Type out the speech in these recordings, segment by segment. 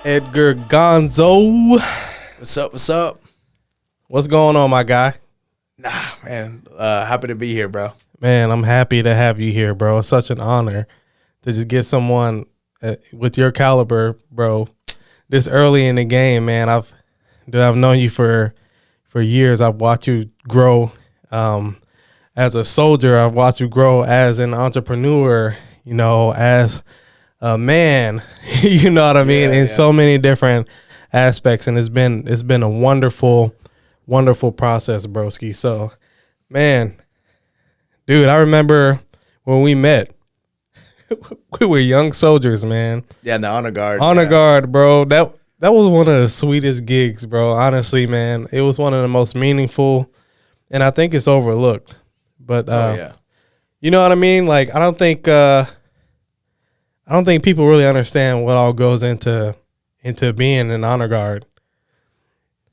Edgar Gonzo. What's up? What's up? What's going on, my guy? Nah, man. Happy to be here, bro. Man, I'm happy to have you here, bro. It's such an honor to just get someone with your caliber, bro, this early in the game, man. I've known you for years. I've watched you grow as a soldier. I've watched you grow as an entrepreneur, as a man, you know what I mean, in so many different aspects. And it's been a wonderful process, broski. So, man, dude, I remember when we met. We were young soldiers, man. Yeah, in the honor guard. Honor guard, bro. That was one of the sweetest gigs, bro. Honestly, man, it was one of the most meaningful, and I think it's overlooked. But you know what I mean? Like, I don't think people really understand what all goes into being an honor guard.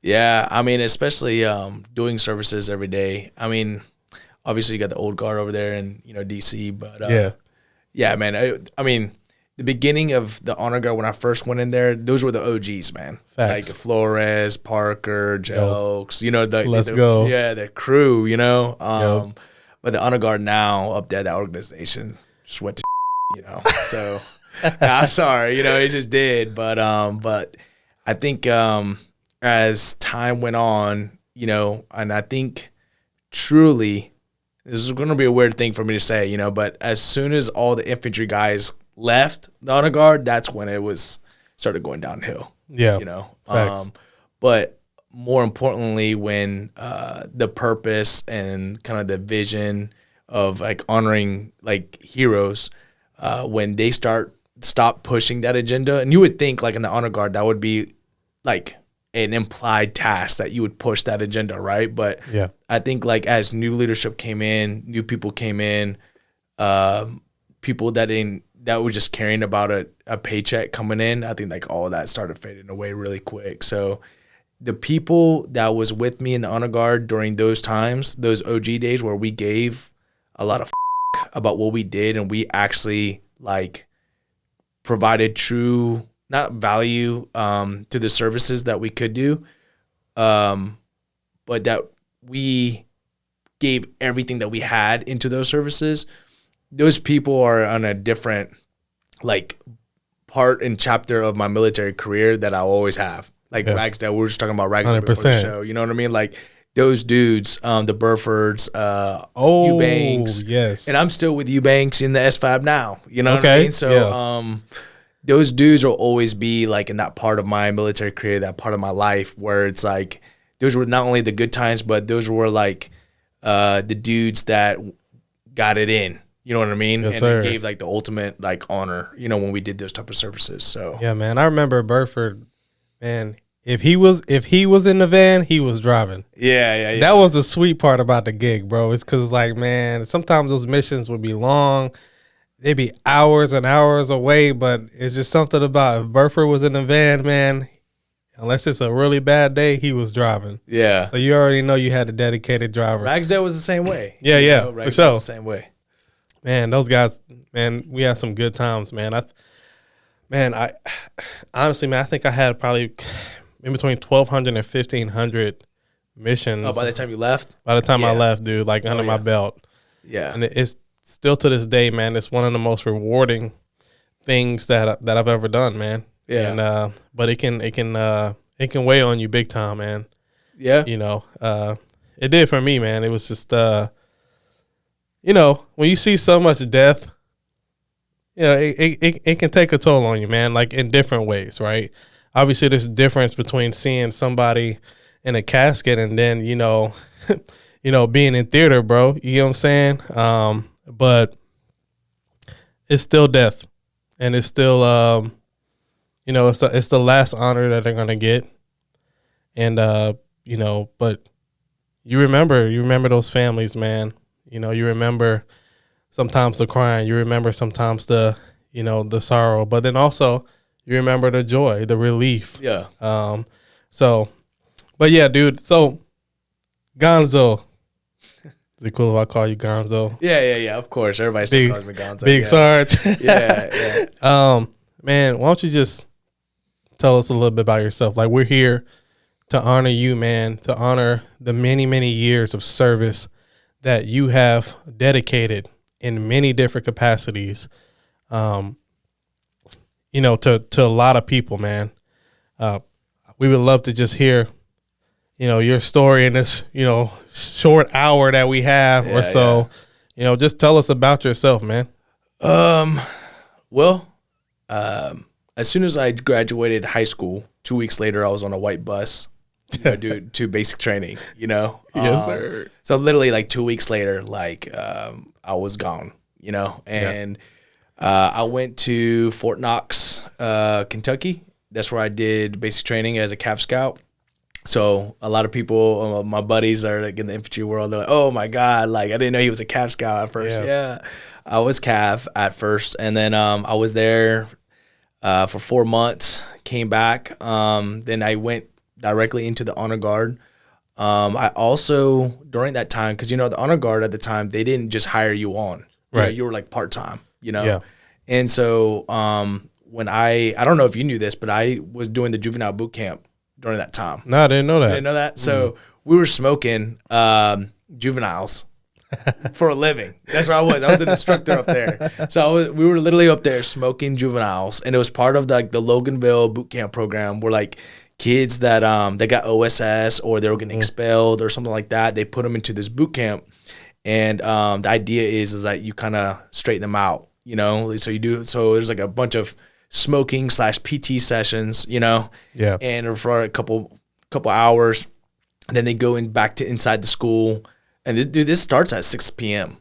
Yeah, I mean, especially doing services every day. I mean, obviously you got the old guard over there in DC, but yeah, man. I mean, the beginning of the honor guard when I first went in there, those were the OGs, man. Facts. Like Flores, Parker, Jelks, Let's go. Yeah, the crew, But the honor guard now up there, that organization just went to So I'm sorry, it just did. But I think as time went on, and I think truly, this is going to be a weird thing for me to say, but as soon as all the infantry guys left the honor guard, that's when it started going downhill. Yeah. Facts. But more importantly, when the purpose and kind of the vision of like honoring like heroes, when they stop pushing that agenda, and you would think like in the honor guard that would be like an implied task that you would push that agenda, right? But yeah, I think like as new leadership came in, new people came in, people that were just caring about a paycheck coming in, I think like all of that started fading away really quick. So the people that was with me in the honor guard during those times, those OG days where we gave a lot of about what we did, and we actually like provided true not value to the services that we could do, but that we gave everything that we had into those services. Those people are on a different like part and chapter of my military career that I'll always have. Like Ragsdale, we were just talking about Ragsdale before the show. You know what I mean? Like those dudes, the Burfords, Eubanks. Yes. And I'm still with Eubanks in the S5 now. You know what I mean? So those dudes will always be like in that part of my military career, that part of my life where it's like those were not only the good times, but those were like the dudes that got it in. You know what I mean? Yes, and sir. It gave like the ultimate like honor, when we did those type of services. So yeah, man. I remember Burford, man. If he was in the van, he was driving. Yeah. That was the sweet part about the gig, bro. It's because like, man, sometimes those missions would be long. They'd be hours and hours away, but it's just something about if Burford was in the van, man, unless it's a really bad day, he was driving. Yeah. So you already know you had a dedicated driver. Ragsdale was the same way. Yeah, for sure. Was the same way. Man, those guys, man, we had some good times, man. I honestly, man, I think I had probably in between 1,200 and 1,500 missions. Oh, by the time you left? By the time I left, dude, like under my belt. Yeah. And it's still to this day, man, it's one of the most rewarding things that I've ever done, man. Yeah. And but it can weigh on you big time, man. Yeah. It did for me, man. It was just when you see so much death, it can take a toll on you, man, like in different ways, right? Obviously there's a difference between seeing somebody in a casket and then, being in theater, bro. You know what I'm saying? But it's still death, and it's still, it's the last honor that they're gonna get, and but you remember those families, man. You remember sometimes the crying, you remember sometimes the sorrow, but then also you remember the joy, the relief. Yeah. But yeah, dude. So Gonzo. Is it cool if I call you Gonzo? Yeah. Of course, everybody still calls me Gonzo. Big Sarge. Yeah. Man, why don't you just tell us a little bit about yourself. Like, we're here to honor you, man, to honor the many, many years of service that you have dedicated in many different capacities, you know, to a lot of people, man. We would love to just hear, you know, your story in this, you know, short hour that we have or so. Yeah. You know, just tell us about yourself, man. Well, as soon as I graduated high school, 2 weeks later, I was on a white bus to basic training, you know? Yes, sir. So literally like 2 weeks later, like, I was gone, you know? And, I went to Fort Knox, Kentucky. That's where I did basic training as a Cav Scout. So a lot of people, my buddies are like in the infantry world. They're like, "Oh my God!" Like I didn't know he was a Cav Scout at first. Yeah, I was Cav at first, and then I was there for 4 months. Came back. Then I went directly into the honor guard. I also during that time, because you know the honor guard at the time they didn't just hire you on. Right, you were like part time. You know, yeah. And so when I don't know if you knew this, but I was doing the juvenile boot camp during that time. No, I didn't know that. I didn't know that. So we were smoking juveniles for a living. That's where I was. I was an instructor up there. So we were literally up there smoking juveniles, and it was part of the Loganville boot camp program where like kids that they got OSS or they were getting expelled or something like that. They put them into this boot camp, and the idea is that you kind of straighten them out, you know. So there's like a bunch of smoking / PT sessions, you know, and for a couple hours, and then they go back to inside the school, and this starts at 6 p.m.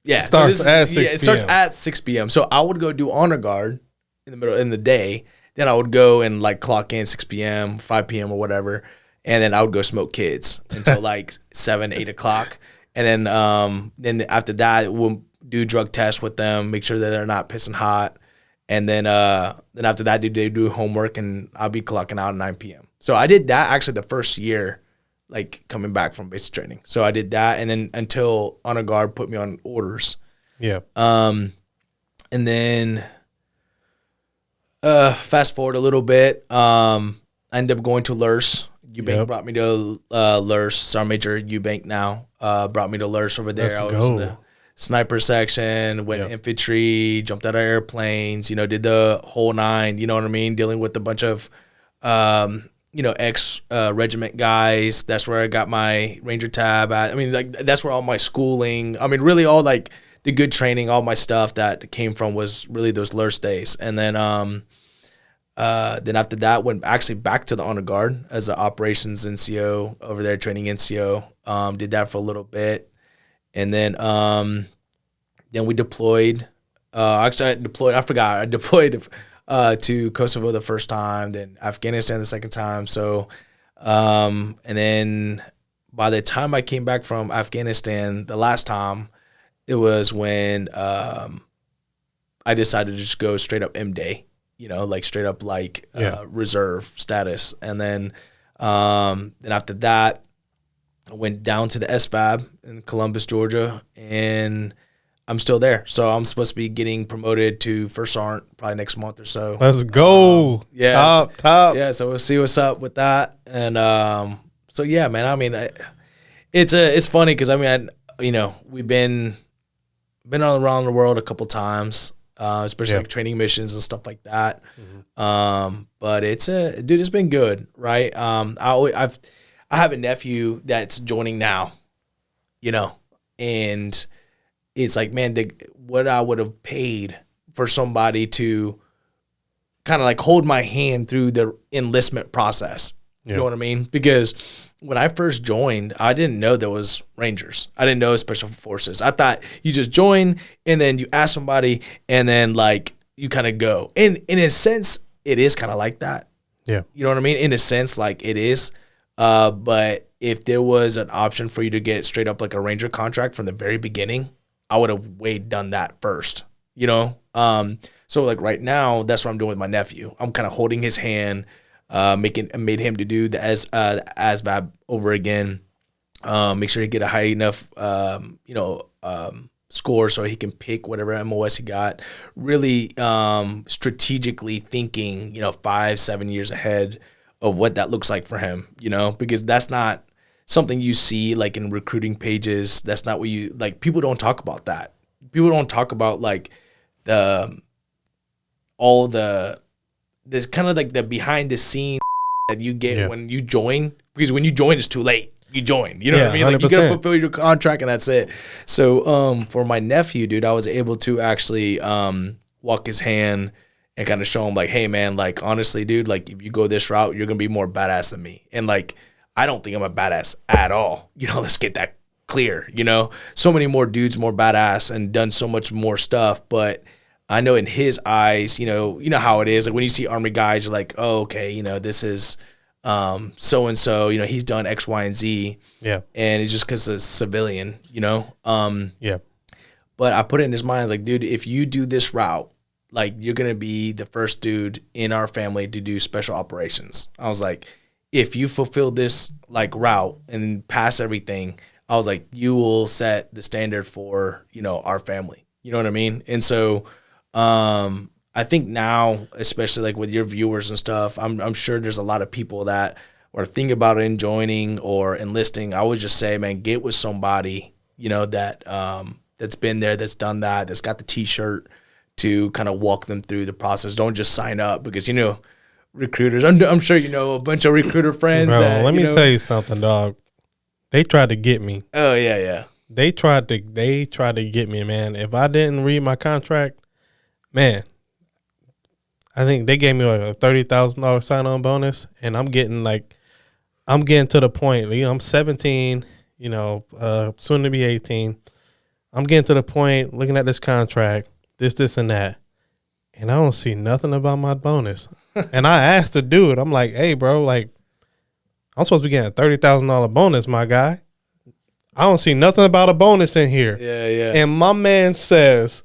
Yeah, it starts at 6 p.m. It starts at 6 p.m. So I would go do honor guard in the day, then I would go and like clock in 6 p.m., 5 p.m. or whatever, and then I would go smoke kids until like 7, 8 o'clock, and then after that we'll do drug tests with them, make sure that they're not pissing hot. And then after that, they do homework, and I'll be clocking out at 9 p.m. So I did that actually the first year, like coming back from basic training. So I did that, and then until honor guard put me on orders. Yeah. And then fast forward a little bit, I ended up going to LURS. UBank brought me to LURS. Sergeant Major UBank now brought me to LURS over there. Let's go. In the sniper section, went infantry, jumped out of airplanes, you know, did the whole nine, you know what I mean? Dealing with a bunch of, you know, regiment guys. That's where I got my Ranger tab at. I mean, like, that's where all my schooling, I mean, really all like the good training, all my stuff that came from was really those LURS days. And then after that, went actually back to the honor guard as an operations NCO over there, training NCO. Did that for a little bit. And then we deployed. Actually, I forgot. I deployed to Kosovo the first time, then Afghanistan the second time. So, and then by the time I came back from Afghanistan the last time, it was when I decided to just go straight up M-Day, you know, like straight up like reserve status. And then after that, I went down to the SFAB in Columbus, Georgia, and I'm still there. So I'm supposed to be getting promoted to First Sergeant probably next month or so. Let's go. Top. Yeah, so we'll see what's up with that. And so, yeah, man, I mean, it's funny because, I mean, you know, we've been around the world a couple times, especially like training missions and stuff like that. But it's been good, right? I have a nephew that's joining now, you know, and it's like, man, what I would have paid for somebody to kind of like hold my hand through the enlistment process. You know what I mean? Because when I first joined, I didn't know there was Rangers. I didn't know Special Forces. I thought you just join and then you ask somebody and then like you kind of go. And in a sense, it is kind of like that. Yeah. You know what I mean? In a sense, like it is. But if there was an option for you to get straight up like a Ranger contract from the very beginning, I would have done that first, you know? So like right now, that's what I'm doing with my nephew. I'm kind of holding his hand, made him to do the ASVAB over again. Make sure he get a high enough, score so he can pick whatever MOS he got. Really strategically thinking, 5-7 years ahead of what that looks like for him, because that's not something you see like in recruiting pages. That's not what people don't talk about that. People don't talk about like there's kind of like the behind the scenes that you get when you join, because when you join it's too late. You join, you know what I mean? Like 100%. You gotta fulfill your contract and that's it. So for my nephew, dude, I was able to actually walk his hand and kind of show him like, hey man, like honestly, dude, like if you go this route, you're gonna be more badass than me. And like I don't think I'm a badass at all. Let's get that clear, So many more dudes more badass and done so much more stuff, but I know in his eyes, you know how it is. Like when you see Army guys, you're like, oh, okay, this is so and so, he's done X, Y, and Z. Yeah. And it's just because it's civilian, Yeah. But I put it in his mind, like, dude, if you do this route, like you're gonna be the first dude in our family to do special operations. I was like, if you fulfill this like route and pass everything, I was like, you will set the standard for, our family. You know what I mean? And so I think now, especially like with your viewers and stuff, I'm sure there's a lot of people that are thinking about joining or enlisting. I would just say, man, get with somebody, that's been there, that's done that, that's got the T-shirt to kind of walk them through the process. Don't just sign up because, recruiters, I'm sure a bunch of recruiter friends. Bro, that, let me tell you something, dog. They tried to get me. Oh, yeah. They tried to get me, man. If I didn't read my contract, man, I think they gave me like a $30,000 sign-on bonus, and I'm getting to the point. I'm 17, soon to be 18. I'm getting to the point, looking at this contract, this, and that, and I don't see nothing about my bonus. And I asked the dude, I'm like, hey, bro, like, I'm supposed to be getting a $30,000 bonus, my guy. I don't see nothing about a bonus in here. Yeah. And my man says,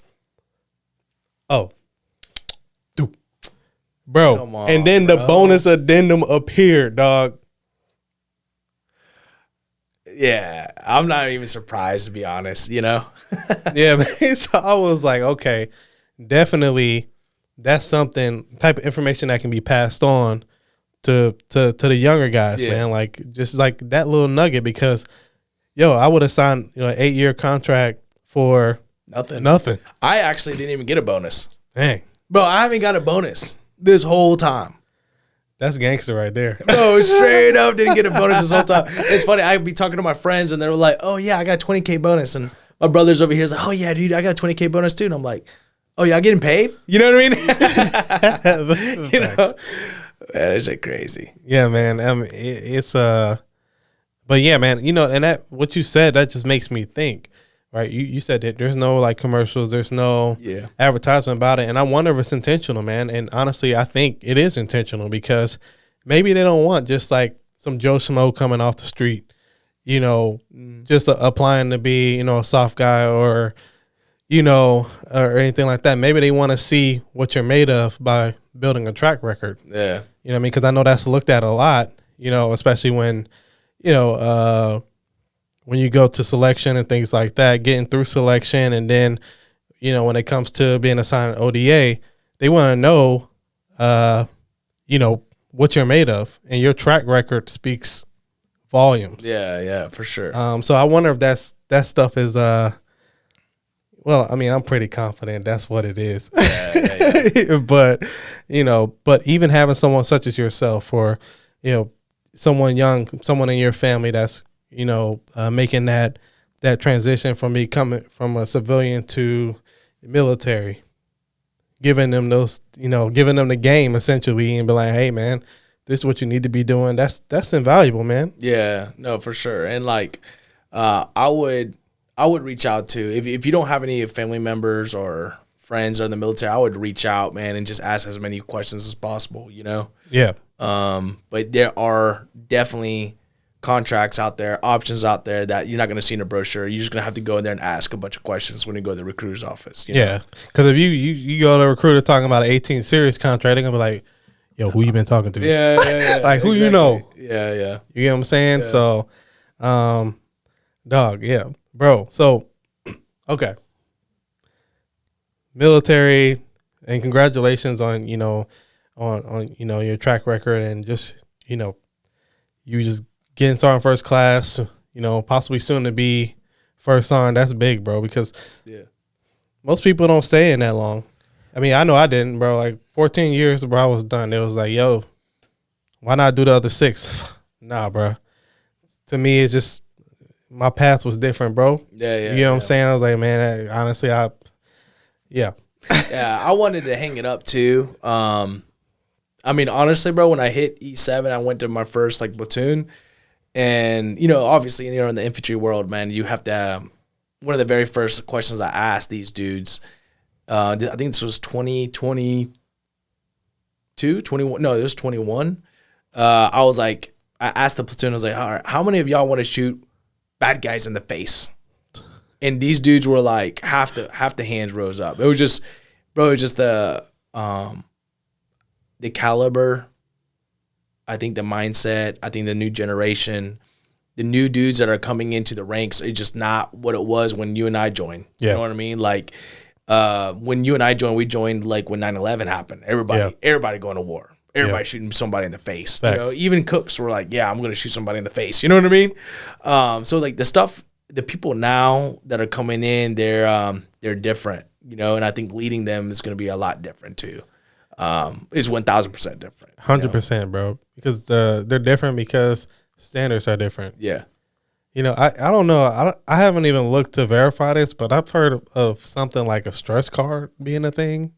oh, dude, bro. Come on, and then bro. The bonus addendum appeared, dog. Yeah, I'm not even surprised, to be honest, Yeah, man. So I was like, okay, definitely that's something, type of information that can be passed on to the younger guys, man. Like, just like that little nugget, because, I would have signed, an 8-year contract for nothing. I actually didn't even get a bonus. Dang. Bro, I haven't got a bonus this whole time. That's gangster right there. Bro, straight up didn't get a bonus this whole time. It's funny. I'd be talking to my friends and they were like, oh, yeah, I got a $20K bonus. And my brother's over here is like, oh, yeah, dude, I got a $20K bonus too. And I'm like, oh, y'all getting paid? You know what I mean? Man, it's like crazy. Yeah, man. It's but yeah, man, and that, what you said, that just makes me think, right? You said that there's no like commercials, there's no advertisement about it. And I wonder if it's intentional, man. And honestly, I think it is intentional, because maybe they don't want just like some Joe Schmo coming off the street, just applying to be, a soft guy or anything like that. Maybe they want to see what you're made of by building a track record. Yeah. You know what I mean? Because I know that's looked at a lot, especially when, when you go to selection and things like that, getting through selection. And then, when it comes to being assigned an ODA, they want to know, what you're made of. And your track record speaks volumes. Yeah, for sure. So I wonder if that stuff is, well, I mean, I'm pretty confident that's what it is. Yeah. But even having someone such as yourself, or, someone young, someone in your family that's, making that transition from becoming from a civilian to military, giving them those, giving them the game essentially, and be like, hey man, this is what you need to be doing. That's invaluable, man. Yeah, no, for sure. And like, I would reach out to, if you don't have any family members or friends or in the military, I would reach out, man, and just ask as many questions as possible, Yeah. But there are definitely contracts out there, options out there that you're not going to see in a brochure. You're just going to have to go in there and ask a bunch of questions when you go to the recruiter's office. Yeah. Because if you go to a recruiter talking about an 18 series contract, they're going to be like, yo, who you been talking to? Yeah. Like, who you know? Yeah. You get what I'm saying? Yeah. So, dog, yeah. Bro, so, okay. military, and congratulations on on your track record and just you just getting started first class. Possibly soon to be first sergeant. That's big, bro. Because most people don't stay in that long. I mean, I know I didn't, bro. Like 14 years, bro, I was done. It was like, yo, why not do the other 6? Nah, bro. To me, it's just my path was different, bro. Yeah. You know what I'm saying? I was like, man, honestly, yeah. Yeah, I wanted to hang it up too. I mean, honestly, bro, when I hit E7, I went to my first like platoon, and obviously, in the infantry world, man, you have to. One of the very first questions I asked these dudes, I think this was 2022, 21. No, it was 21. I was like, I asked the platoon, I was like, all right, how many of y'all want to shoot bad guys in the face? And these dudes were like, half the hands rose up. It was just, bro, it was just the caliber, I think the mindset, I think the new generation, the new dudes that are coming into the ranks are just not what it was when you and I joined. Yeah. You know what I mean? Like, when you and I joined, we joined like when 9/11 happened. Everybody going to war. Everybody shooting somebody in the face. Facts. Even cooks were like, yeah, I'm going to shoot somebody in the face. You know what I mean? So like the people now that are coming in, they're different, and I think leading them is going to be a lot different too. Is 1,000% different. 100%, bro. Because they're different because standards are different. Yeah. I don't know. I haven't even looked to verify this, but I've heard of something like a stress card being a thing.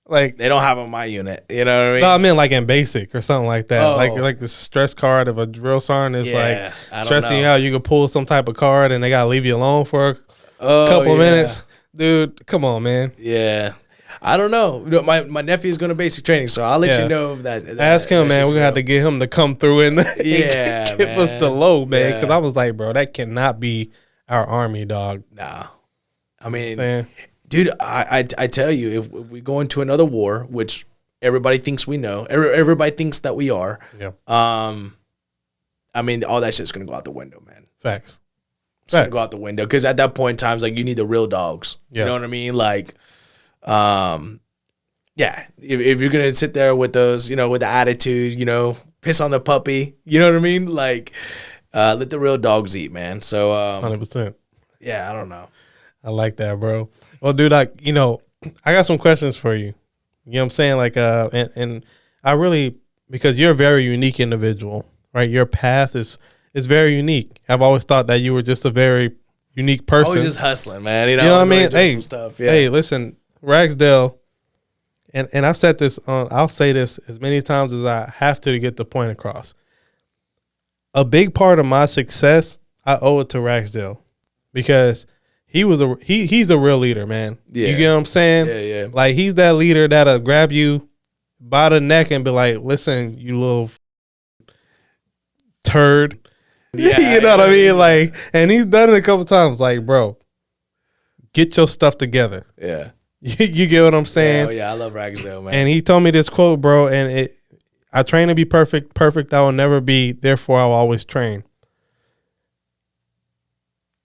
Like they don't have on my unit. You know what I mean? No, I mean like in basic or something like that. Oh. Like the stress card of a drill sergeant is like stressing you know. out. You can pull some type of card and they gotta leave you alone for a couple of minutes. Dude, come on, man. Yeah. I don't know. My nephew is going to basic training, so I'll let you know if that. Ask him, man. We're going to have to get him to come through and give us the load, man. Because I was like, bro, that cannot be our Army, dog. Nah. I mean, dude, I tell you, if we go into another war, which everybody thinks we know, everybody thinks that we are, I mean, all that shit's going to go out the window, man. Facts. It's going to go out the window. Because at that point in time, like, you need the real dogs. Yeah. You know what I mean? Like, if you're gonna sit there with those, with the attitude, piss on the puppy, you know what I mean? Like, let the real dogs eat, man. So, 100%. Yeah, I don't know. I like that, bro. Well, dude, I got some questions for you. You know what I'm saying? Like, and I really, because you're a very unique individual, right? Your path is very unique. I've always thought that you were just a very unique person. Always just hustling, man. You know what I mean? Hey, some stuff. Yeah. Hey, listen. Ragsdale, and I've said this I'll say this as many times as I have to get the point across. A big part of my success, I owe it to Ragsdale because he's a real leader, man. Yeah. You get what I'm saying? Yeah. Like he's that leader that'll grab you by the neck and be like, listen, you little turd. Yeah, you know what I mean? Like, and he's done it a couple times. Like, bro, get your stuff together. Yeah. You get what I'm saying? Yeah, I love Ragsdale, man. And he told me this quote, bro, and I train to be perfect. Perfect I will never be, therefore I will always train.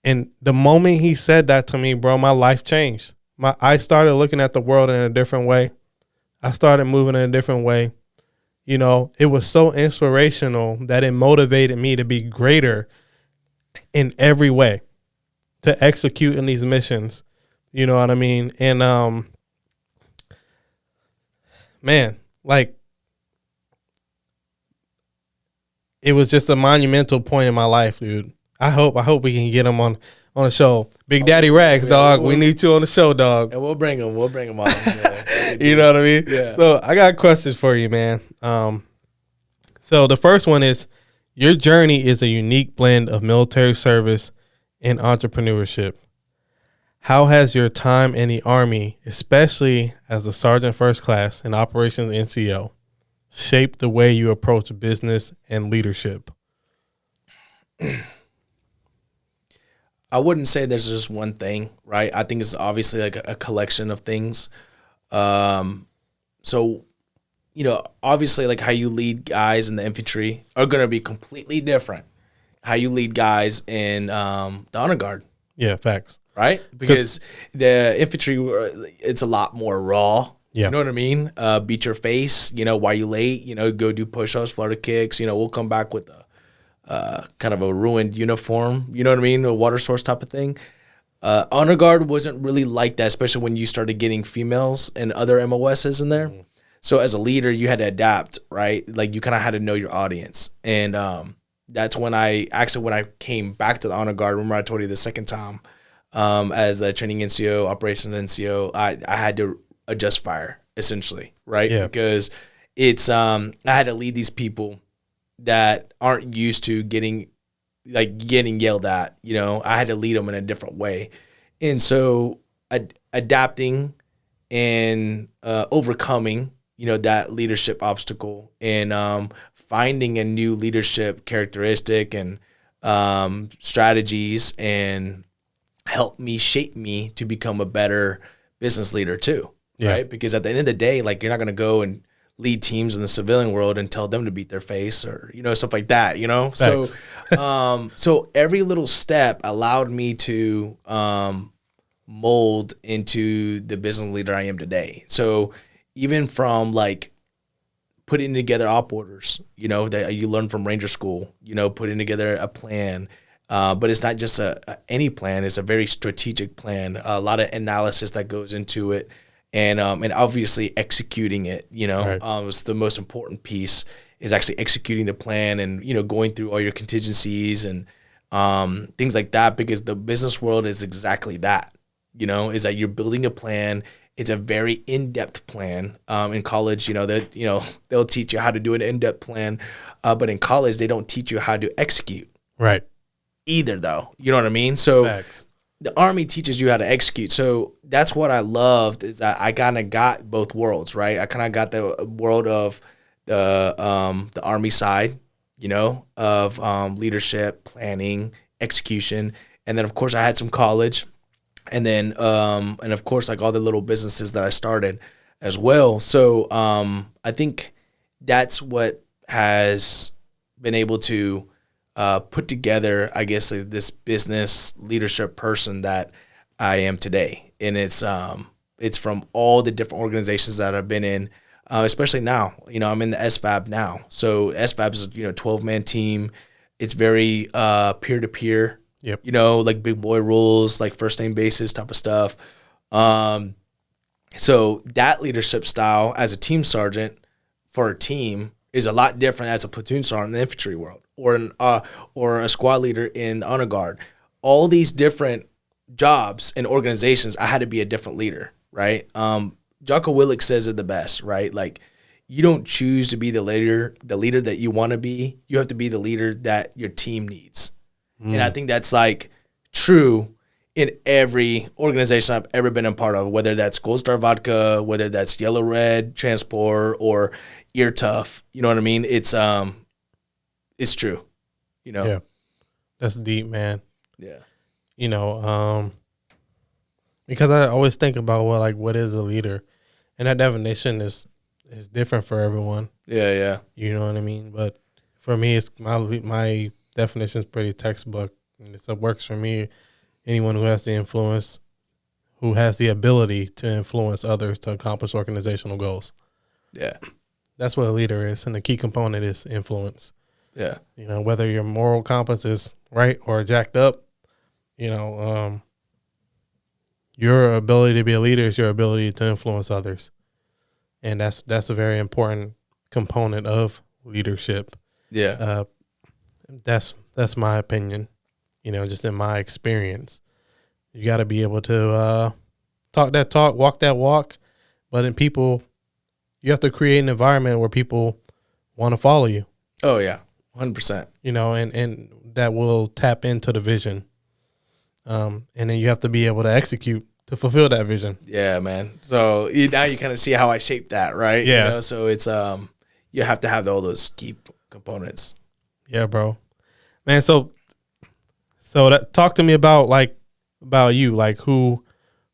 And the moment he said that to me, bro, my life changed. I started looking at the world in a different way. I started moving in a different way. It was so inspirational that it motivated me to be greater in every way, to execute in these missions. You know what I mean? And, man, like, it was just a monumental point in my life, dude. I hope we can get him on the show. Big Daddy Rags, dog. We need you on the show, dog. And we'll bring him on. Yeah, you know what I mean? Yeah. So I got questions for you, man. So the first one is, your journey is a unique blend of military service and entrepreneurship. How has your time in the Army, especially as a Sergeant First Class in Operations NCO, shaped the way you approach business and leadership? I wouldn't say there's just one thing, right? I think it's obviously like a collection of things. So, obviously like how you lead guys in the infantry are going to be completely different. How you lead guys in the honor guard. Yeah, facts. right? Because the infantry, it's a lot more raw. Yeah. You know what I mean? Beat your face, while you late, go do push-ups, Florida kicks, we'll come back with a kind of a ruined uniform, you know what I mean? A water source type of thing. Honor Guard wasn't really like that, especially when you started getting females and other MOSs in there. Mm-hmm. So as a leader, you had to adapt, right? Like you kind of had to know your audience. And that's when I came back to the Honor Guard, remember I told you the second time, as a training NCO, operations NCO, I had to adjust fire essentially, right? Yeah. Because it's, I had to lead these people that aren't used to getting yelled at, I had to lead them in a different way. And so adapting and overcoming, that leadership obstacle and finding a new leadership characteristic and strategies and help me shape me to become a better business leader too, right? Because at the end of the day, like you're not going to go and lead teams in the civilian world and tell them to beat their face or, stuff like that, Thanks. So every little step allowed me to mold into the business leader I am today. So even from like putting together op orders, that you learn from Ranger School, putting together a plan, but it's not just any plan, it's a very strategic plan, a lot of analysis that goes into it. And obviously executing it, Right. Was the most important piece is actually executing the plan and, going through all your contingencies and things like that, because the business world is exactly that, is that you're building a plan. It's a very in-depth plan. In college, they'll teach you how to do an in-depth plan, but in college, they don't teach you how to execute. Right. Either though, you know what I mean? So Facts. The Army teaches you how to execute. So that's what I loved is that I kind of got both worlds, right? I kind of got the world of the Army side, of leadership, planning, execution. And then, of course, I had some college. And then, and of course, like all the little businesses that I started as well. So I think that's what has been able to put together, I guess, this business leadership person that I am today. And it's from all the different organizations that I've been in, especially now. I'm in the SFAB now. So SFAB is a 12-man team. It's very peer-to-peer. Yep. Like big boy rules, like first name basis type of stuff. So that leadership style as a team sergeant for a team is a lot different as a platoon sergeant in the infantry world or a squad leader in the honor guard. All these different jobs and organizations, I had to be a different leader, right? Jocko Willink says it the best, right? Like you don't choose to be the leader that you want to be. You have to be the leader that your team needs. And I think that's like true in every organization I've ever been a part of, whether that's Gold Star Vodka, whether that's Yellow Red Transport or Ear Tough. You know what I mean? It's true. Yeah. That's deep, man. Yeah. Because I always think about what is a leader, and that definition is different for everyone. Yeah. You know what I mean? But for me, it's my definition is pretty textbook, and it works for me. Anyone who has the influence, who has the ability to influence others to accomplish organizational goals. Yeah. That's what a leader is, and the key component is influence. Yeah. Whether your moral compass is right or jacked up, your ability to be a leader is your ability to influence others. And that's a very important component of leadership. Yeah. That's my opinion, just in my experience. You got to be able to talk that talk, walk that walk, but in people, you have to create an environment where people want to follow you. Oh, yeah, 100%. And that will tap into the vision. And then you have to be able to execute to fulfill that vision. Yeah, man. So now you kind of see how I shaped that, right? Yeah. So it's you have to have all those key components. Yeah, bro. Man, so talk to me about you, who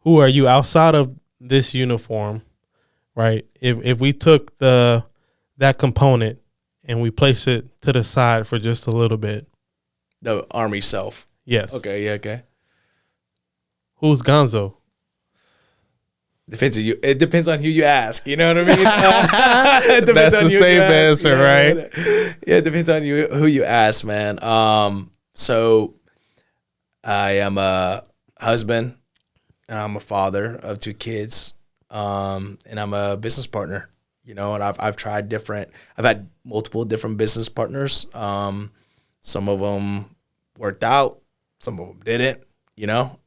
are you outside of this uniform, right? If we took that component and we place it to the side for just a little bit. The Army self. Yes. Okay, yeah, okay. Who's Gonzo? Depends on you. It depends on who you ask. You know what I mean? That's the same answer, right? Yeah, it depends on you who you ask, man. So I am a husband, and I'm a father of 2 kids, and I'm a business partner. You know, and I've had multiple different business partners. Some of them worked out, some of them didn't. You know,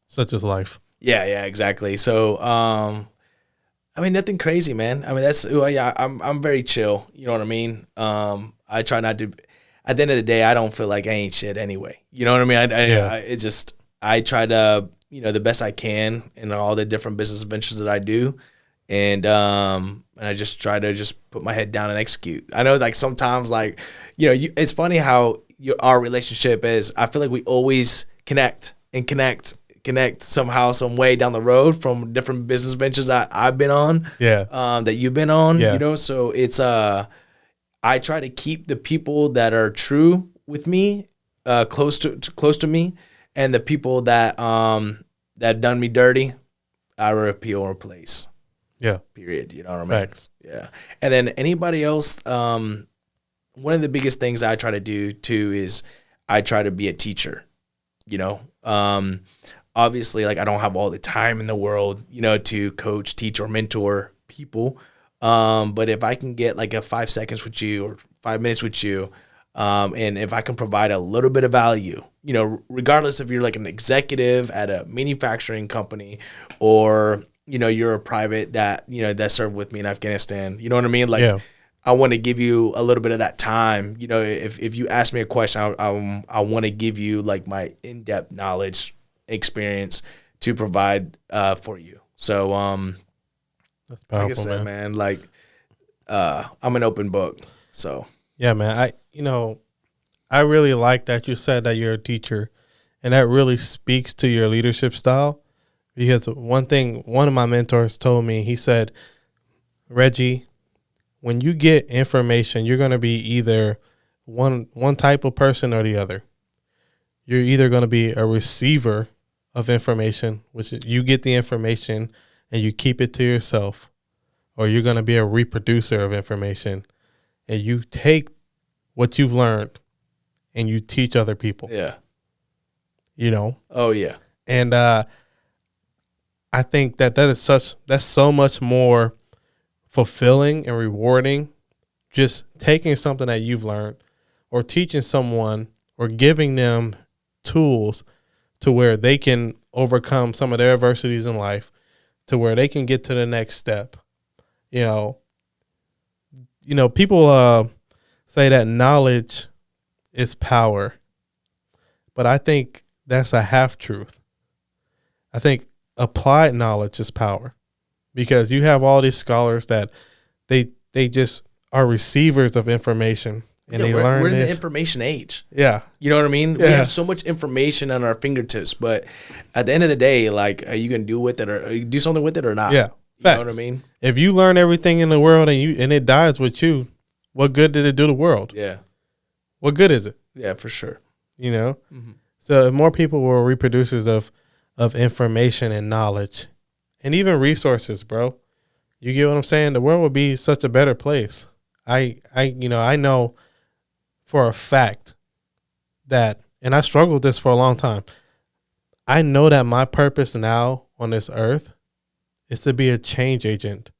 such as life. Yeah, exactly. So, I mean, nothing crazy, man. I mean, that's who I'm very chill. You know what I mean? I try not to. At the end of the day, I don't feel like I ain't shit anyway. You know what I mean? It's just I try to, you know, the best I can in all the different business ventures that I do, and I just try to just put my head down and execute. I know, like sometimes, like it's funny how our relationship is. I feel like we always connect somehow, some way down the road from different business ventures that I've been on. Yeah. That you've been on. Yeah. You know, so it's I try to keep the people that are true with me, close to me, and the people that done me dirty, I repeal or replace. Yeah. Period. You know what I mean? Facts. Yeah. And then anybody else, one of the biggest things I try to do too is I try to be a teacher. You know, obviously, like I don't have all the time in the world, you know, to coach, teach, or mentor people. But if I can get like a 5 seconds with you or 5 minutes with you, and if I can provide a little bit of value, you know, regardless if you're like an executive at a manufacturing company or, you know, you're a private that, you know, that served with me in Afghanistan, you know what I mean? Like, yeah. I want to give you a little bit of that time. You know, if you ask me a question, I want to give you like my in-depth knowledge, experience to provide for you. So, that's powerful, like I said, man. Like, I'm an open book. So yeah, man. I really like that you said that you're a teacher, and that really speaks to your leadership style. Because one of my mentors told me, he said, Reggie, when you get information, you're going to be either one type of person or the other. You're either going to be a receiver of information, which is you get the information and you keep it to yourself, or you're going to be a reproducer of information and you take what you've learned and you teach other people. Yeah. You know? Oh, yeah. And I think that's so much more fulfilling and rewarding, just taking something that you've learned or teaching someone or giving them tools to where they can overcome some of their adversities in life, to where they can get to the next step. You know, people say that knowledge is power, but I think that's a half truth. I think applied knowledge is power, because you have all these scholars that they just are receivers of information, and they learn. We're in the information age. Yeah. You know what I mean? Yeah. We have so much information on our fingertips, but at the end of the day, like, are you going to do with it or do something with it or not? Yeah. You know what I mean? If you learn everything in the world and it dies with you, what good did it do the world? Yeah. What good is it? Yeah, for sure. You know? Mm-hmm. So if more people were reproducers of information and knowledge and even resources, bro, you get what I'm saying? The world would be such a better place. I know for a fact that, and I struggled with this for a long time, I know that my purpose now on this earth is to be a change agent,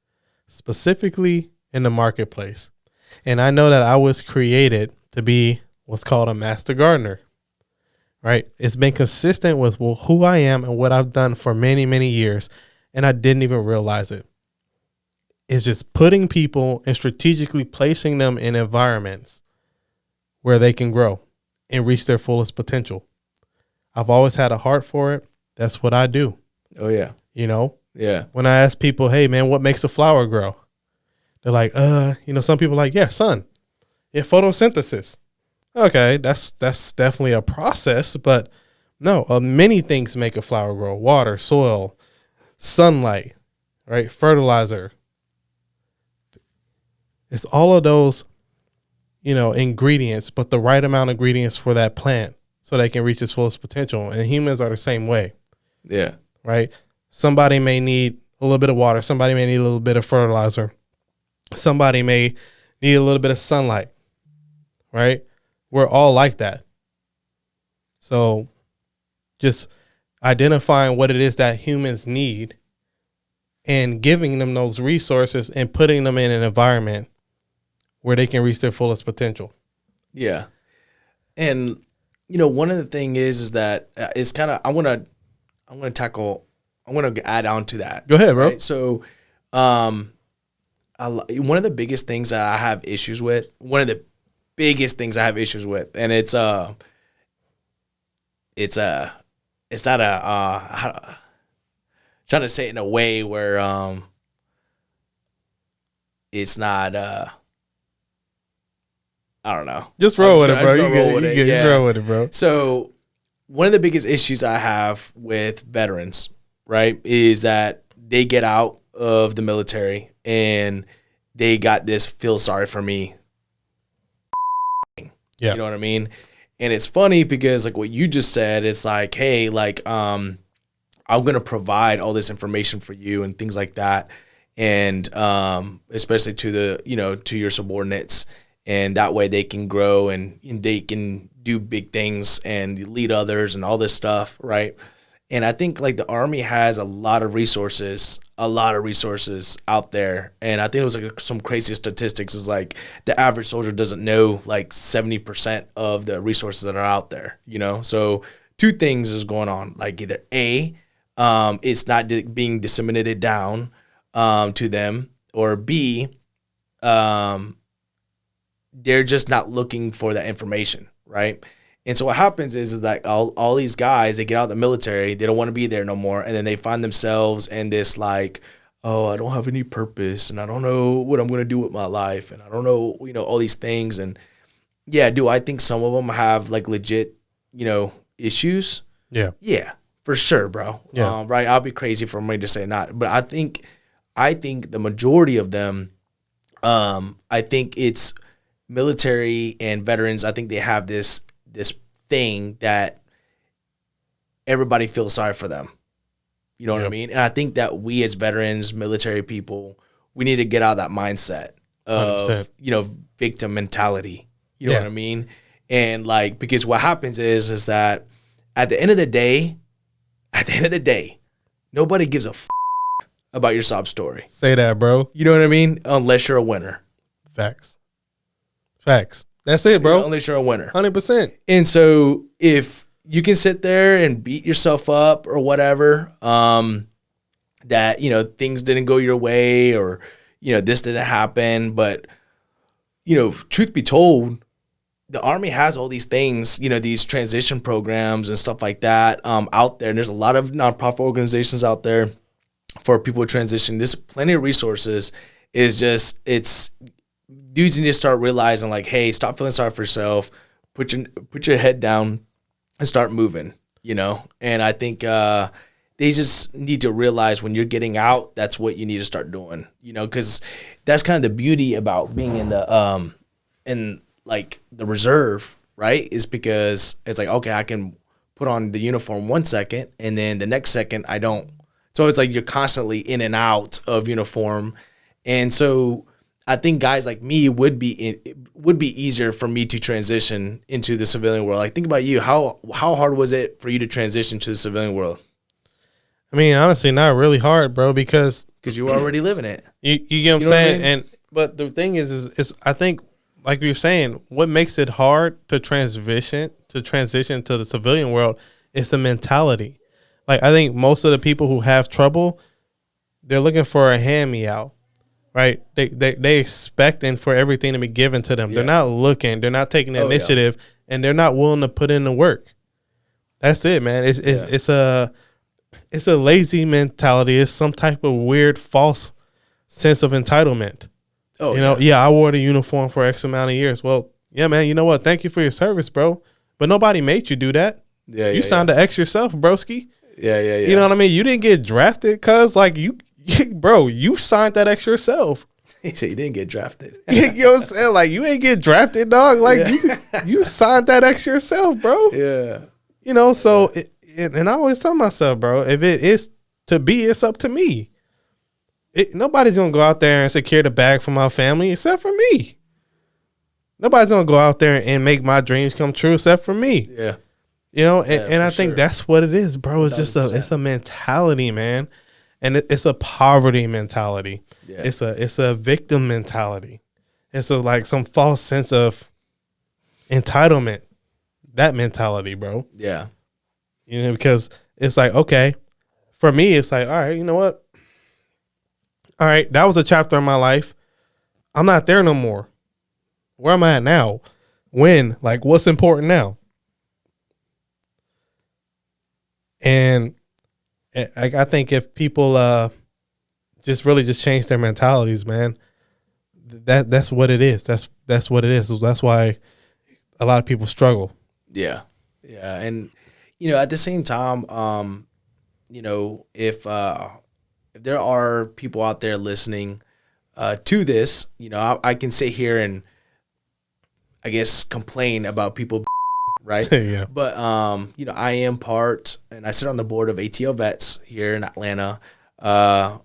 specifically in the marketplace. And I know that I was created to be what's called a master gardener, right? It's been consistent with who I am and what I've done for many, many years, and I didn't even realize it. It's just putting people and strategically placing them in environments where they can grow and reach their fullest potential. I've always had a heart for it. That's what I do. Oh, yeah. You know? Yeah. When I ask people, hey, man, what makes a flower grow? They're like, some people are like, yeah, sun. Yeah, photosynthesis. Okay, that's definitely a process, but no, many things make a flower grow. Water, soil, sunlight, right? Fertilizer. It's all of those, ingredients, but the right amount of ingredients for that plant so they can reach its fullest potential. And humans are the same way. Yeah. right? Somebody may need a little bit of water. Somebody may need a little bit of fertilizer. Somebody may need a little bit of sunlight, right? We're all like that. So just identifying what it is that humans need and giving them those resources and putting them in an environment where they can reach their fullest potential. Yeah. And, you know, one of the thing is that it's kind of, I want to add on to that. Go ahead, bro. Right? So, one of the biggest things that I have issues with, and it's not trying to say it in a way where, it's not, I don't know. Just roll with it, bro. Just roll with it, bro. So one of the biggest issues I have with veterans, right, is that they get out of the military and they got this feel sorry for me. Yeah. You know what I mean? And it's funny because like what you just said, it's like, hey, like, I'm going to provide all this information for you and things like that. And, especially to your subordinates, and that way they can grow and they can do big things and lead others and all this stuff. Right. And I think like the Army has a lot of resources out there. And I think it was like some crazy statistics is like the average soldier doesn't know like 70% of the resources that are out there, you know? So two things is going on, like either A, it's not being disseminated down to them, or B, they're just not looking for that information, right? And so what happens is that all these guys, they get out of the military, they don't want to be there no more, and then they find themselves in this like, oh, I don't have any purpose, and I don't know what I'm going to do with my life, and I don't know, all these things. And yeah, do I think some of them have like legit, issues? Yeah. Yeah, for sure, bro. Yeah. Right. I'll be crazy for me to say not, but I think the majority of them, I think it's military and veterans. I think they have this thing that everybody feels sorry for them. You know what I mean? And I think that we as veterans, military people, we need to get out of that mindset of, 100%. Victim mentality. You know what I mean? And like, because what happens is that at the end of the day, nobody gives a about your sob story. Say that, bro. You know what I mean? Unless you're a winner. Facts. That's it, bro. Unless you're a winner. 100%. And so if you can sit there and beat yourself up or whatever, that, things didn't go your way, or, this didn't happen. But, truth be told, the Army has all these things, these transition programs and stuff like that out there. And there's a lot of nonprofit organizations out there for people to transition. There's plenty of resources. It's dudes need to start realizing like, hey, stop feeling sorry for yourself. Put your head down and start moving, And I think they just need to realize when you're getting out, that's what you need to start doing, because that's kind of the beauty about being in the the reserve, right? Is because it's like, okay, I can put on the uniform 1 second and then the next second I don't. So it's like you're constantly in and out of uniform. And so I think guys like me would be easier for me to transition into the civilian world. Like, think about you. How hard was it for you to transition to the civilian world? I mean, honestly, not really hard, bro, because you were already living it. You get what I'm saying? I mean? But the thing is I think, like you're saying, what makes it hard to transition to the civilian world is the mentality. Like, I think most of the people who have trouble, they're looking for a hand-me-out. Right, they expecting for everything to be given to them. Yeah. They're not looking. They're not taking the initiative, and they're not willing to put in the work. That's it, man. It's a lazy mentality. It's some type of weird, false sense of entitlement. I wore the uniform for X amount of years. Well, yeah, man. You know what? Thank you for your service, bro. But nobody made you do that. Yeah, you signed the X yourself, broski. Yeah. You know what I mean? You didn't get drafted because, like, bro, you signed that X yourself. He said you didn't get drafted. You know what I'm saying? Like, you ain't get drafted, dog. Like, you signed that X yourself, bro. Yeah. So and I always tell myself, bro, if it is to be, it's up to me. Nobody's gonna go out there and secure the bag for my family except for me. Nobody's gonna go out there and make my dreams come true except for me. Yeah. You know, and I think that's what it is, bro. It's 100%. just it's a mentality, man. And it's a poverty mentality. Yeah. It's a victim mentality. It's like some false sense of entitlement. That mentality, bro. Yeah. You know, because it's like, okay, for me, it's like, all right, you know what? All right, that was a chapter in my life. I'm not there no more. Where am I at now? When? Like, what's important now? And I think if people just really just change their mentalities, man, that's what it is. That's what it is. That's why a lot of people struggle. Yeah. Yeah. And, you know, at the same time, you know, if there are people out there listening to this, you know, I can sit here and I guess complain about people, right? Yeah. But, you know, I am part, and I sit on the board of ATL Vets here in Atlanta. And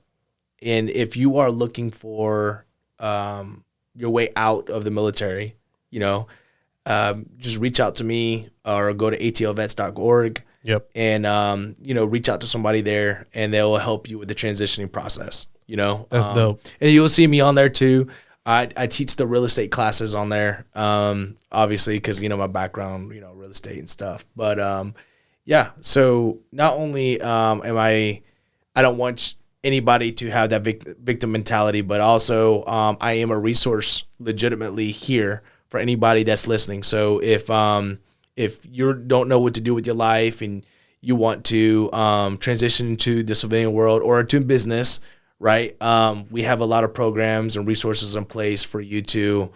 if you are looking for your way out of the military, you know, just reach out to me or go to atlvets.org. Yep. And, you know, reach out to somebody there and they'll help you with the transitioning process, you know. That's dope. And you'll see me on there too. I teach the real estate classes on there, obviously, because, you know, my background, you know, real estate and stuff. But, yeah, so not only I don't want anybody to have that victim mentality, but also I am a resource legitimately here for anybody that's listening. So if you don't know what to do with your life and you want to transition into the civilian world or into business, right? We have a lot of programs and resources in place for you to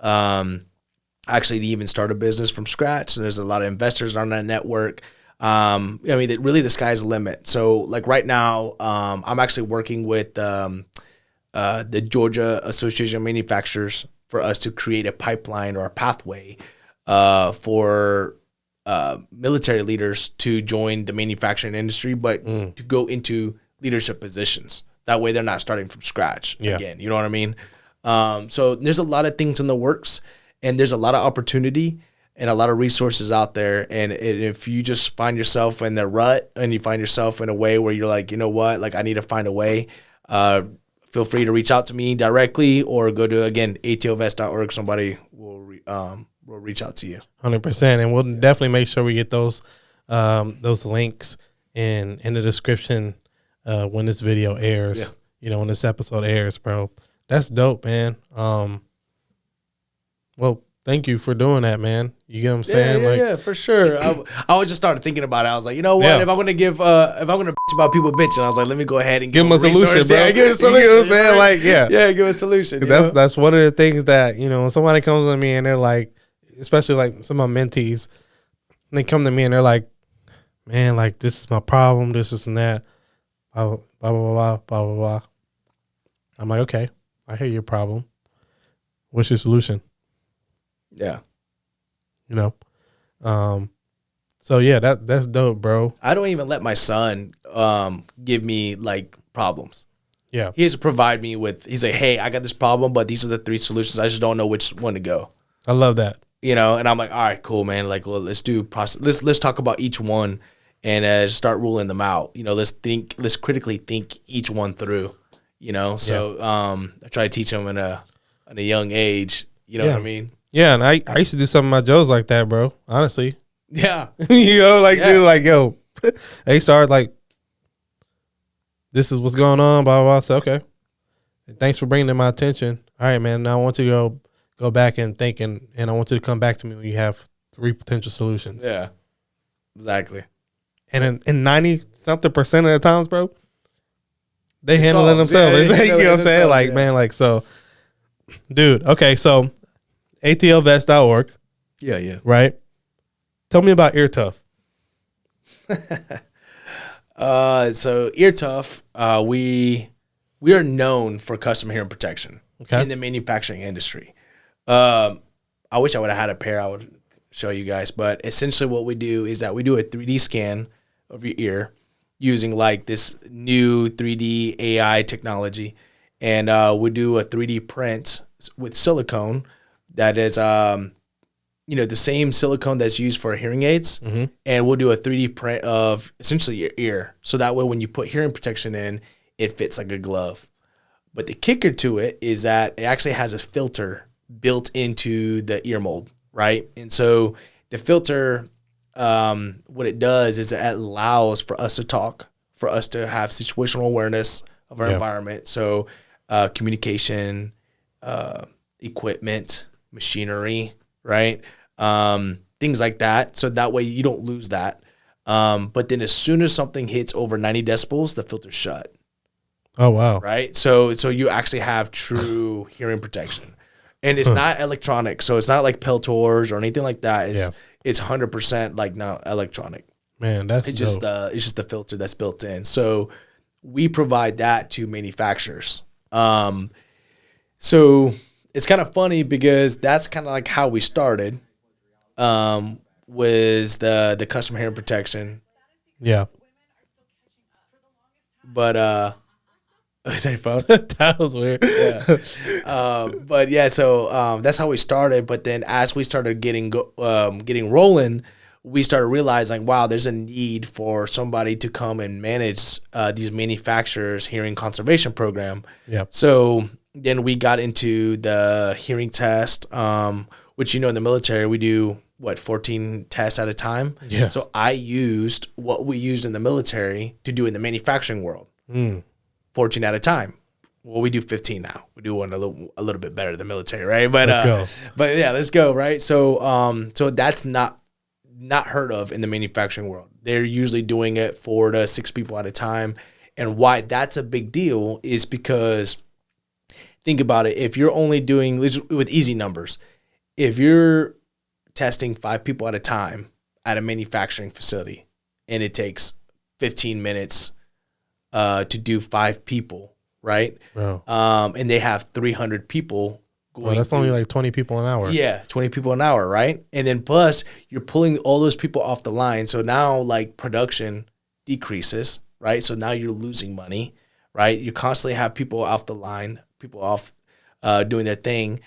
actually even start a business from scratch. And there's a lot of investors on that network. I mean, really the sky's the limit. So like right now, I'm actually working with the Georgia Association of Manufacturers for us to create a pipeline or a pathway for military leaders to join the manufacturing industry, but to go into leadership positions. That way they're not starting from scratch again. You know what I mean? So there's a lot of things in the works, and there's a lot of opportunity and a lot of resources out there. And if you just find yourself in the rut and you find yourself in a way where you're like, you know what, like I need to find a way, feel free to reach out to me directly or go to, again, atlvets.org. Somebody will reach out to you. 100%. And we'll definitely make sure we get those links in the description when this video airs, you know, when this episode airs, bro. That's dope, man. Well, thank you for doing that, man. You get what I'm saying? Yeah, for sure. I was just started thinking about it. I was like, you know what? If I'm gonna bitch about people bitching, I was like, let me go ahead and give them a solution, bro. Yeah, give a solution. You know what I'm saying? Like, yeah, give a solution. That's one of the things that, you know, when somebody comes to me and they're like, especially like some of my mentees, and they come to me and they're like, man, like this is my problem, this and that, blah blah blah blah blah blah. I'm like, okay, I hear your problem. What's your solution? Yeah. You know? So yeah, that's dope, bro. I don't even let my son give me like problems. Yeah. He has to provide me with, he's like, hey, I got this problem, but these are the 3 solutions. I just don't know which one to go. I love that. You know, and I'm like, all right, cool, man. Like, well, let's do process. Let's talk about each one and start ruling them out. You know, let's critically think each one through. You know, so I try to teach him at a young age. You know what I mean? Yeah, and I used to do some of my Joes like that, bro. Honestly. Yeah. You know, like dude, like yo, they started like, this is what's going on, blah blah blah. So okay, thanks for bringing it to my attention. All right, man. Now I want you to go back and think, and I want you to come back to me when you have 3 potential solutions. Yeah, exactly. And in 90-something% of the times, bro, they handle it themselves. Yeah, you know what I'm saying? Like, man, like, so, dude, okay, so atlvets.org. Yeah. Right? Tell me about Ear Tough. So Ear Tough, we are known for custom hearing protection in the manufacturing industry. I wish I would have had a pair I would show you guys, but essentially what we do is that we do a 3D scan of your ear using like this new 3D AI technology. And we do a 3D print with silicone that is, the same silicone that's used for hearing aids. Mm-hmm. And we'll do a 3D print of essentially your ear. So that way when you put hearing protection in, it fits like a glove. But the kicker to it is that it actually has a filter built into the ear mold, right? And so the filter, what it does is it allows for us to talk, for us to have situational awareness of our environment. So communication, equipment, machinery, right? Things like that. So that way you don't lose that. But then as soon as something hits over 90 decibels, the filter's shut. Oh, wow. Right. So you actually have true hearing protection, and it's not electronic. So it's not like Peltors or anything like that. It's 100% like not electronic. Man, that's it's just the filter that's built in. So we provide that to manufacturers. So it's kind of funny because that's kind of like how we started, was the custom hearing protection. Yeah. But is that your phone? That was weird. Yeah. But yeah, so that's how we started. But then as we started getting rolling, we started realizing, wow, there's a need for somebody to come and manage these manufacturers' hearing conservation program. Yeah. So then we got into the hearing test, which, in the military, we do 14 tests at a time. Yeah. So I used what we used in the military to do in the manufacturing world. 14 at a time. Well, we do 15 now. We do one a little bit better than the military, right? But let's go. But yeah, let's go, right? So so that's not heard of in the manufacturing world. They're usually doing it 4 to 6 people at a time. And why that's a big deal is because think about it. If you're only doing with easy numbers, if you're testing 5 people at a time at a manufacturing facility and it takes 15 minutes to do 5 people, right? Bro. And they have 300 people going. Well, that's only like 20 people an hour. Yeah, 20 people an hour, right? And then plus you're pulling all those people off the line. So now like production decreases, right? So now you're losing money, right? You constantly have people off the line, people off doing their thing.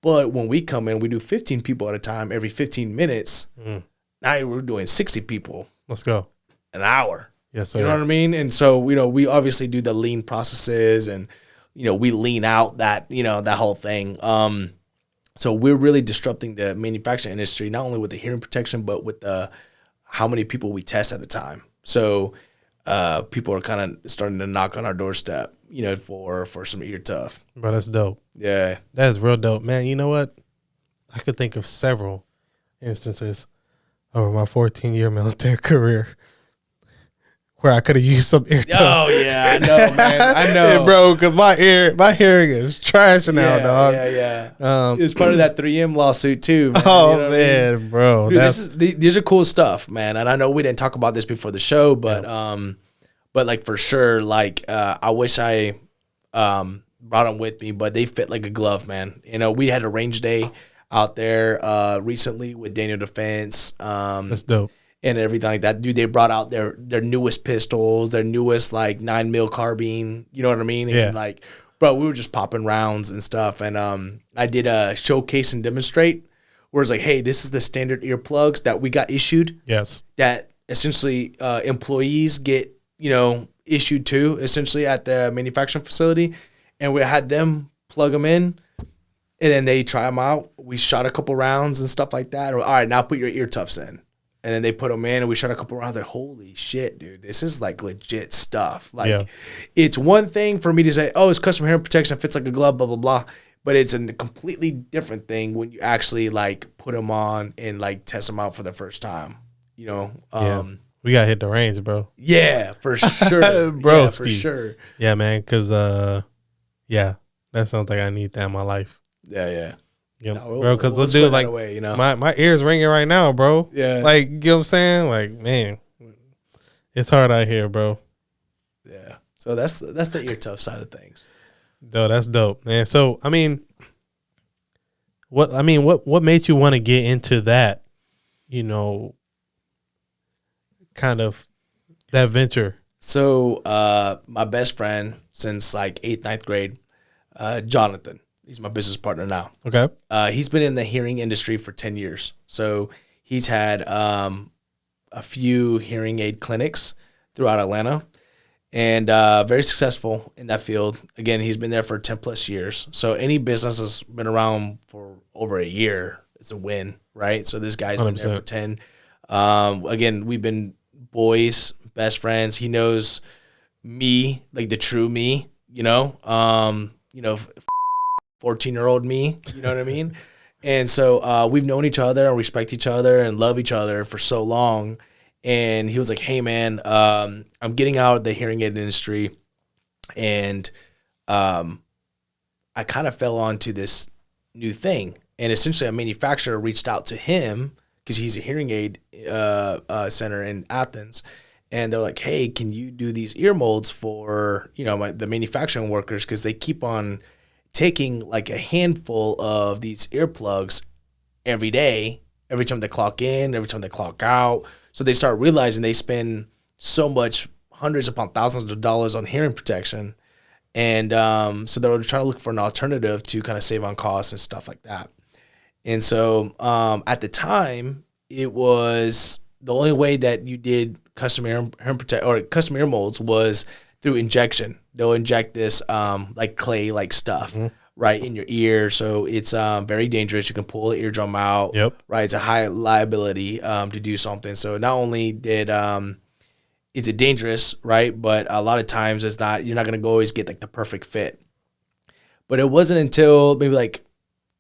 But when we come in, we do 15 people at a time every 15 minutes. Now we're doing 60 people. Let's go. An hour. Yes, sir. You know what I mean? And so, we obviously do the lean processes and, we lean out that, that whole thing. So we're really disrupting the manufacturing industry, not only with the hearing protection, but with how many people we test at a time. So people are kind of starting to knock on our doorstep, for some ear tough. Bro, that's dope. Yeah. That is real dope. Man, you know what? I could think of several instances over my 14-year military career where I could have used some ear tough. Oh, yeah, I know, man. I know. Yeah, bro, because my hearing is trash now, dog. Yeah. It was part of that 3M lawsuit, too, man. Oh, man, bro. Dude, these are cool stuff, man. And I know we didn't talk about this before the show, but like for sure, like I wish I brought them with me, but they fit like a glove, man. We had a range day out there recently with Daniel Defense. That's dope. And everything like that. Dude, they brought out their newest pistols, their newest like 9mm carbine, you know what I mean? Yeah. And like, bro, we were just popping rounds and stuff. And I did a showcase and demonstrate where it's like, hey, this is the standard earplugs that we got issued. Yes. That essentially employees get, issued to essentially at the manufacturing facility. And we had them plug them in and then they try them out. We shot a couple rounds and stuff like that. All right, now put your ear tufts in. And then they put them in and we shot a couple rounds. Like, holy shit, dude, this is like legit stuff. Like, It's one thing for me to say, oh, it's custom hearing protection, fits like a glove, blah, blah, blah. But it's a completely different thing when you actually like put them on and like test them out for the first time, We got to hit the range, bro. Yeah, for sure. Bro, yeah, for sure. Yeah, man, because, that's something I need that in my life. Yeah. Yeah, no, bro, because let's do it like away, my ears ringing right now, bro. Yeah. Like, you know what I'm saying? Like, man, it's hard out here, bro. Yeah. So that's the ear tough side of things. Though that's dope, man. So what made you want to get into that, kind of that venture? So my best friend since like 8th, 9th grade, Jonathan, he's my business partner now. Okay. He's been in the hearing industry for 10 years. So he's had a few hearing aid clinics throughout Atlanta, and very successful in that field. Again, he's been there for 10 plus years. So any business that's been around for over a year is a win, right? So this guy's been 100%. there for 10. Again, we've been boys, best friends. He knows me, like the true me, 14-year-old me, you know what I mean? And so we've known each other and respect each other and love each other for so long. And he was like, hey, man, I'm getting out of the hearing aid industry. And I kind of fell onto this new thing. And essentially a manufacturer reached out to him because he's a hearing aid center in Athens. And they're like, hey, can you do these ear molds for, the manufacturing workers? Because they keep on taking like a handful of these earplugs every day, every time they clock in, every time they clock out. So they start realizing they spend so much, hundreds upon thousands of dollars on hearing protection. And so they were trying to look for an alternative to kind of save on costs and stuff like that. And so at the time, it was the only way that you did custom ear molds was through injection. They'll inject this like clay-like stuff right in your ear. So it's very dangerous. You can pull the eardrum out. Yep. Right. It's a high liability to do something. So not only did is it dangerous, right? But a lot of times you're not going to always get like the perfect fit. But it wasn't until maybe like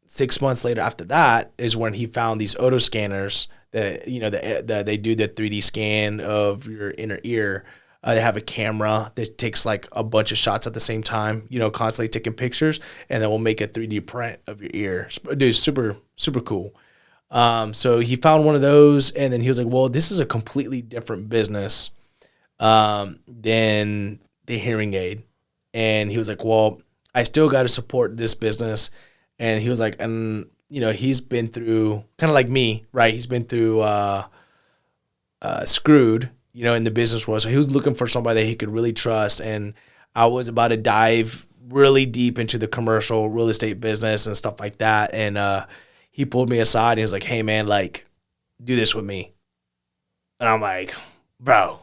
6 months later after that is when he found these auto scanners that, they do the 3D scan of your inner ear. They have a camera that takes like a bunch of shots at the same time, constantly taking pictures, and then we'll make a 3D print of your ear. Dude, super, super cool. So he found one of those, and then he was like, well, this is a completely different business than the hearing aid. And he was like, well, I still got to support this business. And he was like, and, he's been through, kind of like me, right? He's been through screwed, in the business world. So he was looking for somebody that he could really trust. And I was about to dive really deep into the commercial real estate business and stuff like that. And he pulled me aside and he was like, hey, man, like, do this with me. And I'm like, bro,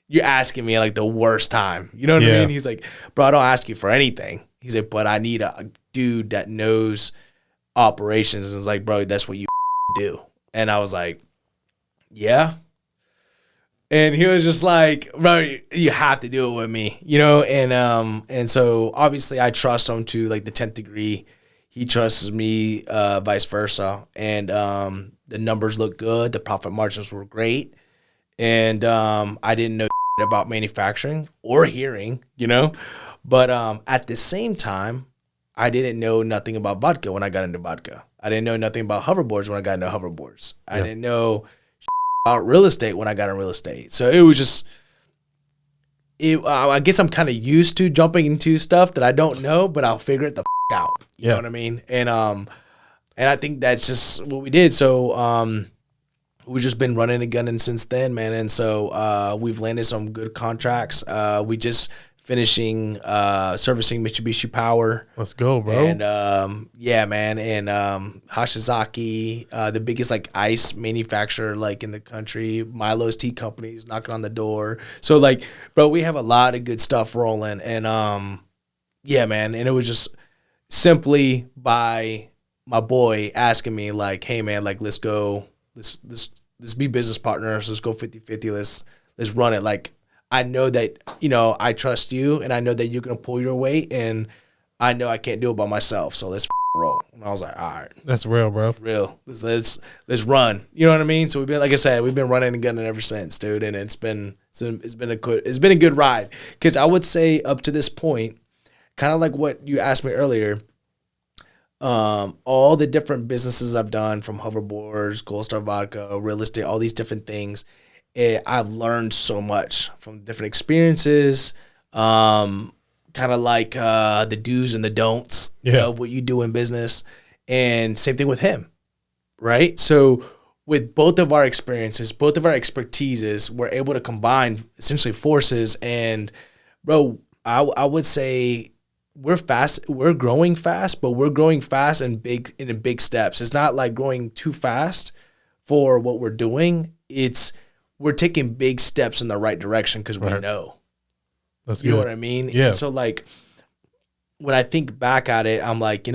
you're asking me like the worst time. You know what I mean? He's like, bro, I don't ask you for anything. He's like, but I need a dude that knows operations. And it's like, bro, that's what you do. And I was like, yeah. And he was just like, bro, you have to do it with me, and so obviously I trust him to like the 10th degree. He trusts me, vice versa. And the numbers look good. The profit margins were great. And I didn't know about manufacturing or hearing, but at the same time, I didn't know nothing about vodka when I got into vodka. I didn't know nothing about hoverboards when I got into hoverboards. I didn't know about real estate when I got in real estate. So it was just, I guess I'm kind of used to jumping into stuff that I don't know, but I'll figure it the out. You know what I mean? And I think that's just what we did. So we've just been running and gunning since then, man. And so we've landed some good contracts. We just finishing servicing Mitsubishi Power. Let's go, bro. And yeah, man. And Hashizaki, the biggest like ice manufacturer like in the country. Milo's Tea Company's knocking on the door. So like, bro, we have a lot of good stuff rolling. And yeah, man. And it was just simply by my boy asking me like, hey, man, like let's go, let's be business partners. Let's go 50-50. Let's run it. Like, I know that, I trust you, and I know that you're going to pull your weight, and I know I can't do it by myself, so let's roll. And I was like, all right. That's real, bro. That's real. Let's run. You know what I mean? So we've been, like I said, we've been running and gunning ever since, dude, and it's been a good ride. Because I would say up to this point, kind of like what you asked me earlier, all the different businesses I've done, from hoverboards, Gold Star Vodka, real estate, all these different things, I've learned so much from different experiences, kind of like the do's and the don'ts of what you do in business. And same thing with him, right? So with both of our experiences, both of our expertises, we're able to combine essentially forces. And bro, I would say we're growing fast, but we're growing fast in big steps. It's not like growing too fast for what we're doing. We're taking big steps in the right direction because we know. That's good. You know what I mean? Yeah. And so like when I think back at it, I'm like,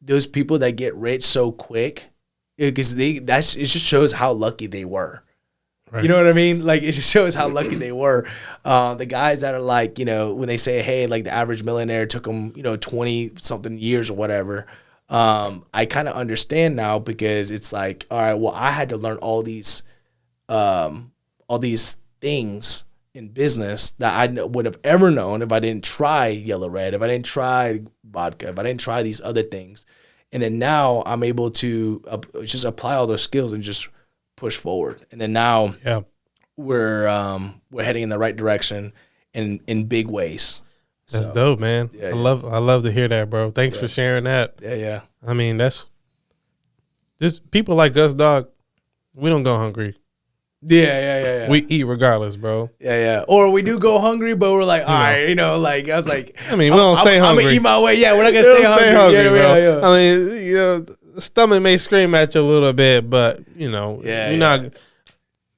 those people that get rich so quick, because it just shows how lucky they were. Right. You know what I mean? Like, it just shows how lucky they were. The guys that are like, when they say, hey, like the average millionaire took them, 20 something years or whatever. I kind of understand now, because it's like, all right, well, I had to learn all these things in business that I would have ever known if I didn't try Yellow Red, if I didn't try vodka, if I didn't try these other things. And then now I'm able to just apply all those skills and just push forward. And then now we're heading in the right direction in big ways. That's dope, man. I love to hear that, bro. Thanks for sharing that. Yeah. I mean, that's just people like us, dog. We don't go hungry. Yeah. We eat regardless, bro. Yeah. Or we do go hungry, but we're like, all right, like, I was like, I mean, we don't stay hungry. I'm gonna eat my way. Yeah, we're not gonna stay hungry. Bro. Yeah. I mean, the stomach may scream at you a little bit, but you're not,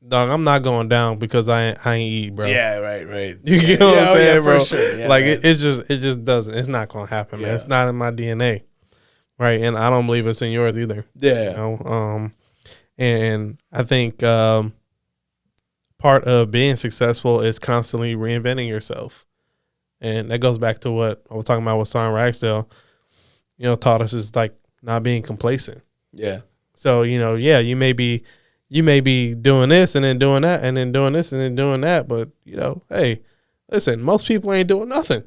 dog. I'm not going down because I ain't eat, bro. Yeah, right. You get what I'm saying, bro? For sure. Yeah, like it just doesn't. It's not gonna happen, man. It's not in my DNA, right? And I don't believe it's in yours either. Yeah. And I think part of being successful is constantly reinventing yourself. And that goes back to what I was talking about with Son Ragsdale, taught us is like not being complacent. Yeah. So, you may be doing this and then doing that and then doing this and then doing that. But, hey, listen, most people ain't doing nothing.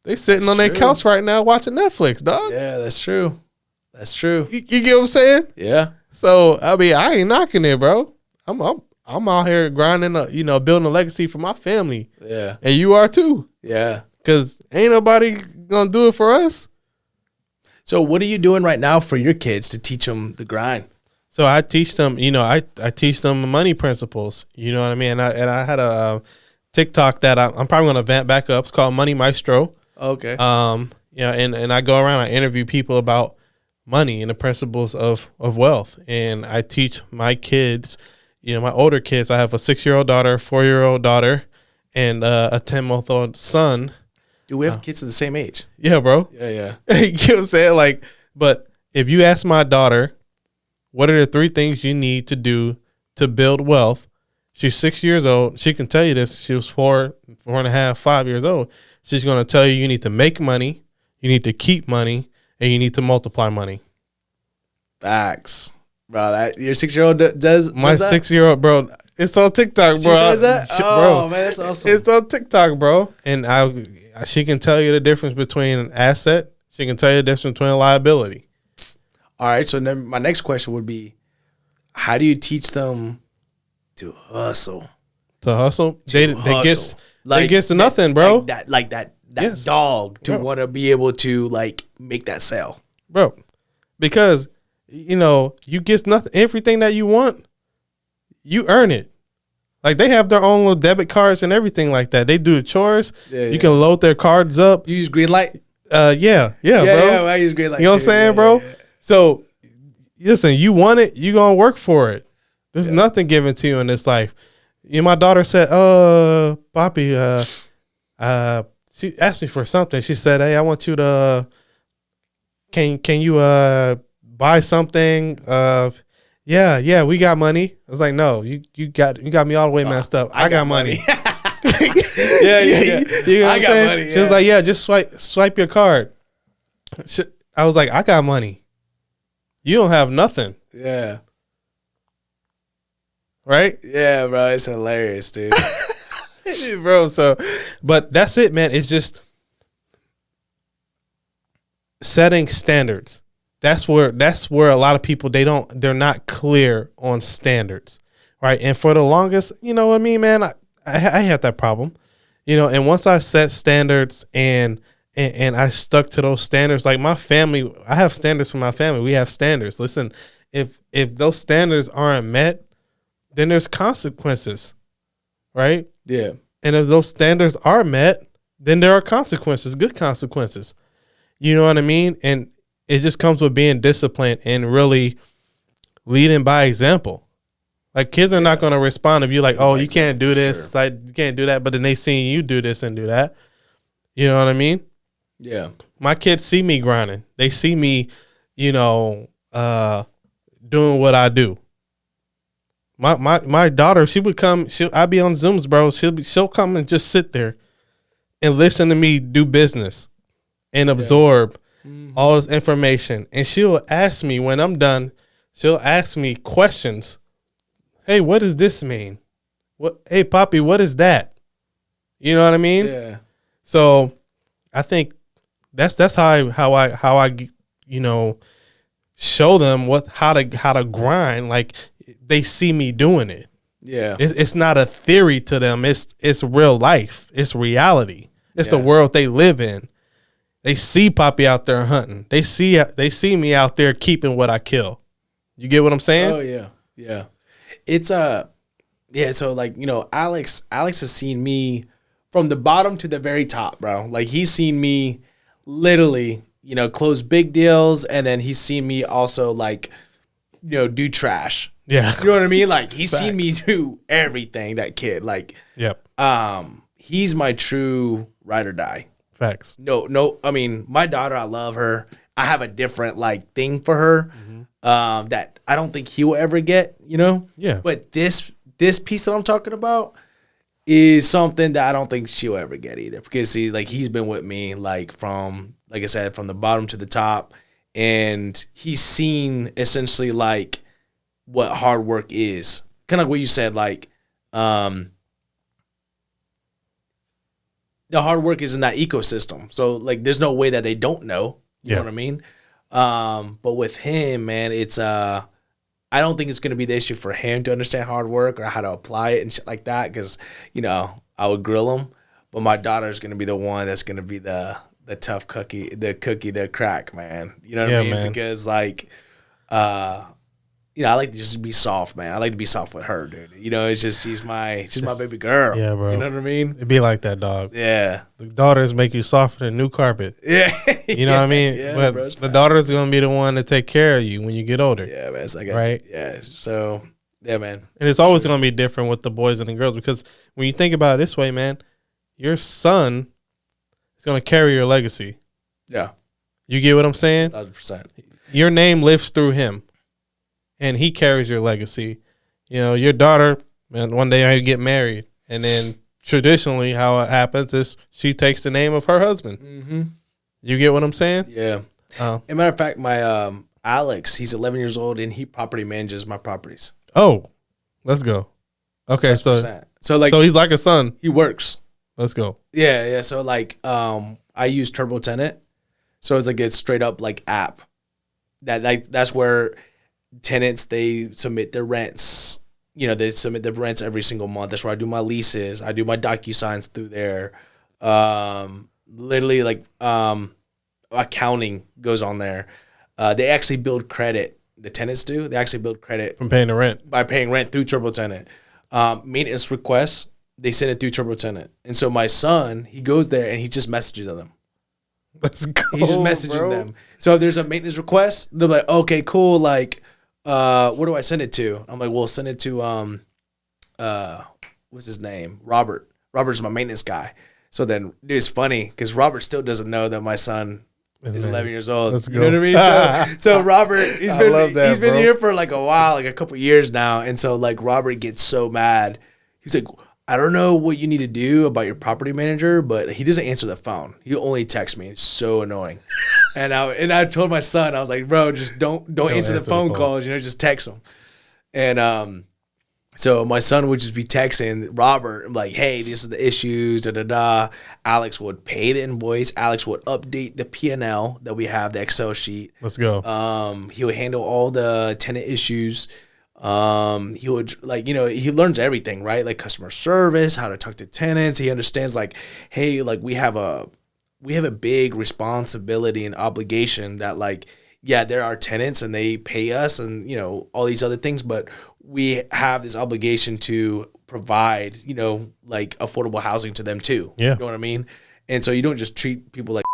They sitting on their couch right now watching Netflix, dog. Yeah, that's true. You get what I'm saying? Yeah. So, I mean, I ain't knocking it, bro. I'm out here grinding, building a legacy for my family. Yeah. And you are too. Yeah. Because ain't nobody going to do it for us. So what are you doing right now for your kids to teach them the grind? So I teach them, I teach them money principles. You know what I mean? And I had a TikTok that I'm probably going to vamp back up. It's called Money Maestro. Okay. And I go around, I interview people about money and the principles of wealth. And I teach my kids, my older kids. I have a 6-year-old daughter, 4-year-old daughter, and a 10-month-old son. Do we have kids of the same age? Yeah, bro. Yeah. You know what I'm saying? Like, but if you ask my daughter, what are the 3 things you need to do to build wealth? She's 6 years old. She can tell you this. She was 4.5, 5 years old. She's going to tell you need to make money, you need to keep money, and you need to multiply money. Facts. Bro, that your 6-year-old does my 6-year-old, bro. It's on TikTok, bro. She says that? Bro, man, that's awesome. It's on TikTok, bro. And she can tell you the difference between an asset. She can tell you the difference between a liability. All right. So then my next question would be, how do you teach them to hustle? To hustle? They gets to nothing, bro. bro. That dog to want to be able to like make that sale, bro. Because you get nothing. Everything that you want, you earn it. Like they have their own little debit cards and everything like that. They do the chores. Yeah. You can load their cards up. You use Greenlight? Yeah, bro. Yeah, I use Greenlight. You know what I'm saying, bro? Yeah. So listen, you want it, you gonna work for it. There's nothing given to you in this life. My daughter said, Papi, she asked me for something. She said, hey, I want you to can you buy something? Yeah, we got money. I was like, no, you got me all the way messed up. I got money. yeah. You know what I'm saying? Money, she was like, yeah, just swipe your card. I was like, I got money. You don't have nothing. Yeah. Right? Yeah, bro. It's hilarious, dude. Bro, but that's it, man. It's just setting standards. That's where a lot of people, they're not clear on standards, right? And for the longest, you know what I mean, man, I had that problem, and once I set standards and I stuck to those standards, like my family, I have standards for my family. We have standards. Listen, if those standards aren't met, then there's consequences, right? Yeah. And if those standards are met, then there are consequences, good consequences. You know what I mean? And it just comes with being disciplined and really leading by example. Like, kids are not going to respond if you're like, oh, you can't do this, like you can't do that, but then they see you do this and do that. You know what I mean? Yeah. My kids see me grinding. They see me, doing what I do. My daughter, she would come. I'd be on Zooms, bro. She'll come and just sit there and listen to me do business and absorb all this information. And she'll ask me when I'm done. She'll ask me questions. Hey, what does this mean? What? Hey, Poppy, what is that? You know what I mean? Yeah. So I think that's how I show them how to grind. Like, they see me doing it. Yeah. It's not a theory to them. It's real life. It's reality. It's the world they live in. They see Poppy out there hunting. They see me out there keeping what I kill. You get what I'm saying? Oh yeah. Yeah. It's so like, Alex has seen me from the bottom to the very top, bro. Like, he's seen me literally, close big deals, and then he's seen me also, like, do trash. Yeah. You know what I mean? Like, he's seen me do everything, that kid. Like, yep. He's my true ride or die. Facts. No, I mean, my daughter, I love her. I have a different, like, thing for her that I don't think he will ever get, Yeah. But this piece that I'm talking about is something that I don't think she'll ever get either. Because, see, like, he's been with me, like, from, like I said, from the bottom to the top. And he's seen, essentially, like, what hard work is. Kind of like what you said, like, the hard work is in that ecosystem. So, like, there's no way that they don't know. You know what I mean? But with him, man, it's I don't think it's going to be the issue for him to understand hard work or how to apply it and shit like that, because, I would grill him. But my daughter's going to be the one that's going to be the tough cookie to crack, man. You know what I mean? Man. Because, like, I like to just be soft, man. I like to be soft with her, dude. It's just she's my baby girl. Yeah, bro. You know what I mean? It'd be like that, dog. Yeah. The daughters make you softer than new carpet. Yeah. You know what I mean? Yeah, but bro, the daughter's gonna be the one to take care of you when you get older. Yeah, man. It's like right? Yeah. So, yeah, man. And it's always gonna be different with the boys and the girls, because when you think about it this way, man, your son is gonna carry your legacy. Yeah. You get what I'm saying? 1,000%. Your name lives through him, and he carries your legacy. Your daughter, man, one day I get married, and then traditionally how it happens is she takes the name of her husband. Mm-hmm. You get what I'm saying? Yeah. Oh. As a matter of fact, my Alex, he's 11 years old, and he property manages my properties. Oh, let's go. Okay, 100%. so he's like a son. He works. Let's go. Yeah. So, like, I use Turbo Tenant, so it's like a straight up like app. That's where tenants, they submit their rents. They submit their rents every single month. That's where I do my leases. I do my DocuSigns through there. Literally, like, accounting goes on there. They actually build credit. The tenants do. They actually build credit From paying the rent. by paying rent through Turbo Tenant. Maintenance requests, they send it through Turbo Tenant. And so my son, he goes there and he just messages them. Let's go. He's just messaging them. So if there's a maintenance request, they'll be like, okay, cool. Like, where do I send it to? I'm like, well, send it to, what's his name? Robert. Robert's my maintenance guy. So then, dude, it's funny because Robert still doesn't know that my son is 11 years old. Let's go. You know what I mean? So Robert, he's been bro. here for like a while, like a couple years now. And so, like, Robert gets so mad. He's like, I don't know what you need to do about your property manager, but he doesn't answer the phone. He only texts me. It's so annoying. And I told my son, I was like, bro, just don't answer the phone calls. Just text him. And so my son would just be texting Robert, like, hey, these are the issues, da-da-da. Alex would pay the invoice. Alex would update the P&L that we have, the Excel sheet. Let's go. He would handle all the tenant issues. He would, like, he learns everything, right? Like customer service, how to talk to tenants. He understands, like, hey, like, we have a big responsibility and obligation that, like, yeah, they're our tenants and they pay us and, you know, all these other things, but we have this obligation to provide, you know, like affordable housing to them too. Yeah. You know what I mean? And so you don't just treat people like,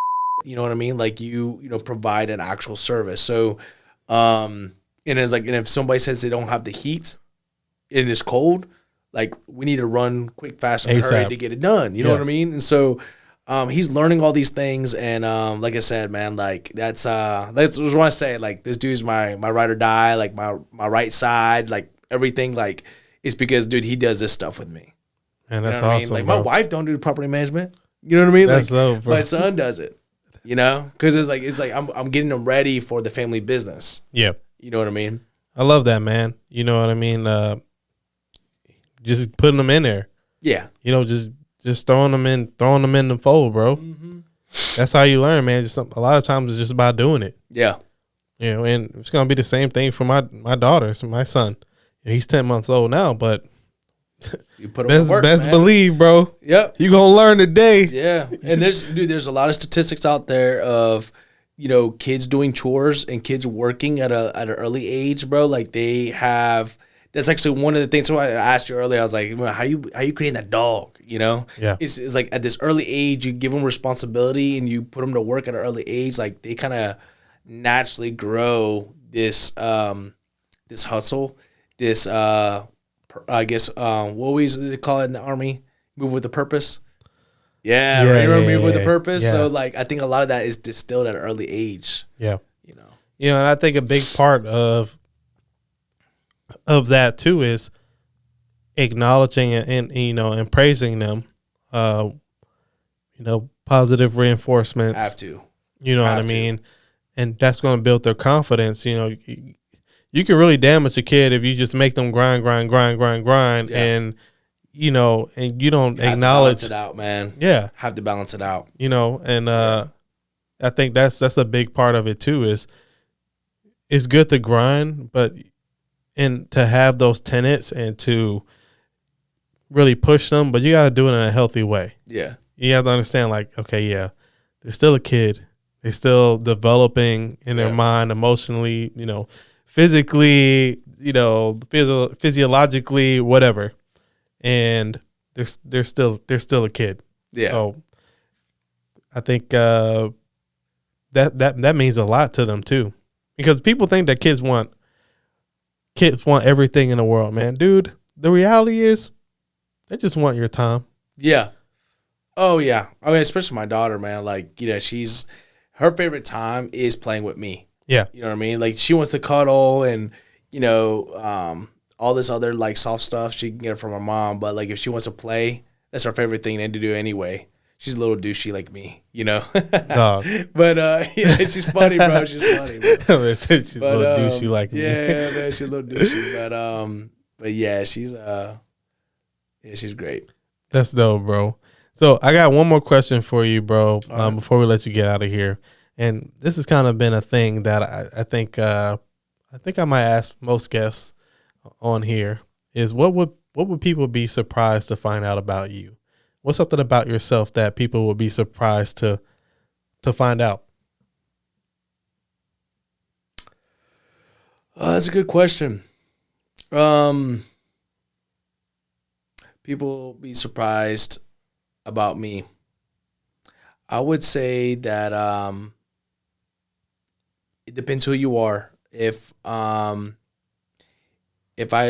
you know what I mean? Like you know, provide an actual service. So, and it's like, and if somebody says they don't have the heat and it's cold, like we need to run quick, fast, and hurry to get it done. You know what I mean? And so, he's learning all these things, and like I said, man, like that's what I say. Like this dude's my ride or die, like my right side, like everything. Like it's because, dude, he does this stuff with me. And that's you know what awesome. I mean? Like bro. my wife don't do the property management. You know what I mean? That's like so, bro. my son does it. You know, because it's like I'm getting them ready for the family business. Yeah. You know what I mean? I love that, man. You know what I mean? Just putting them in there. Yeah. You know, just throwing them in the fold, bro. Mm-hmm. That's how you learn, man. Just a lot of times it's just about doing it. Yeah. You know, and it's gonna be the same thing for my daughters, my son. He's 10 months old now, but you put him to work, best man. believe, bro. Yep. You gonna learn today. Yeah. And there's a lot of statistics out there of, you know, kids doing chores and kids working at an early age, bro. Like that's actually one of the things. So I asked you earlier, I was like, well, how you creating that dog? You know? Yeah. It's like at this early age, you give them responsibility and you put them to work at an early age. Like they kind of naturally grow this this hustle, this I guess what we call it in the Army, move with a purpose. Yeah, right. You remember move with a purpose. Yeah. So like I think a lot of that is distilled at an early age. Yeah. You know. You know, and I think a big part of that too is acknowledging and you know and praising them. You know, positive reinforcement. Have to. You know what I mean? And that's going to build their confidence. You know, you can really damage a kid if you just make them grind, Yeah. and you know, and you don't You have acknowledge to balance it out, man. Yeah, Have to balance it out. you know, and I think that's a big part of it too. Is it's good to grind, but and to have those tenets and to really push them, but you got to do it in a healthy way. Yeah. You have to understand, like, okay, yeah, they're still a kid. They're still developing in their mind, emotionally, you know, physically, you know, physiologically, whatever. And they're still a kid. Yeah. So I think that means a lot to them too, because people think that kids want everything in the world, man. Dude, the reality is they just want your time. Yeah. Oh yeah. I mean, especially my daughter, man. Like, you know, her favorite time is playing with me. Yeah. You know what I mean? Like she wants to cuddle and, you know, all this other like soft stuff she can get from her mom. But like if she wants to play, that's her favorite thing to do anyway. She's a little douchey like me, you know. Dog. But yeah, she's funny, bro. She's funny, bro. She's a little douchey like me. Yeah, man, she's a little douchey. But yeah, she's great. That's dope, bro. So I got one more question for you, bro, before we let you get out of here. And this has kind of been a thing that I think I might ask most guests on here is what would people be surprised to find out about you? What's something about yourself that people would be surprised to find out? That's a good question. People will be surprised about me. I would say that it depends who you are. If I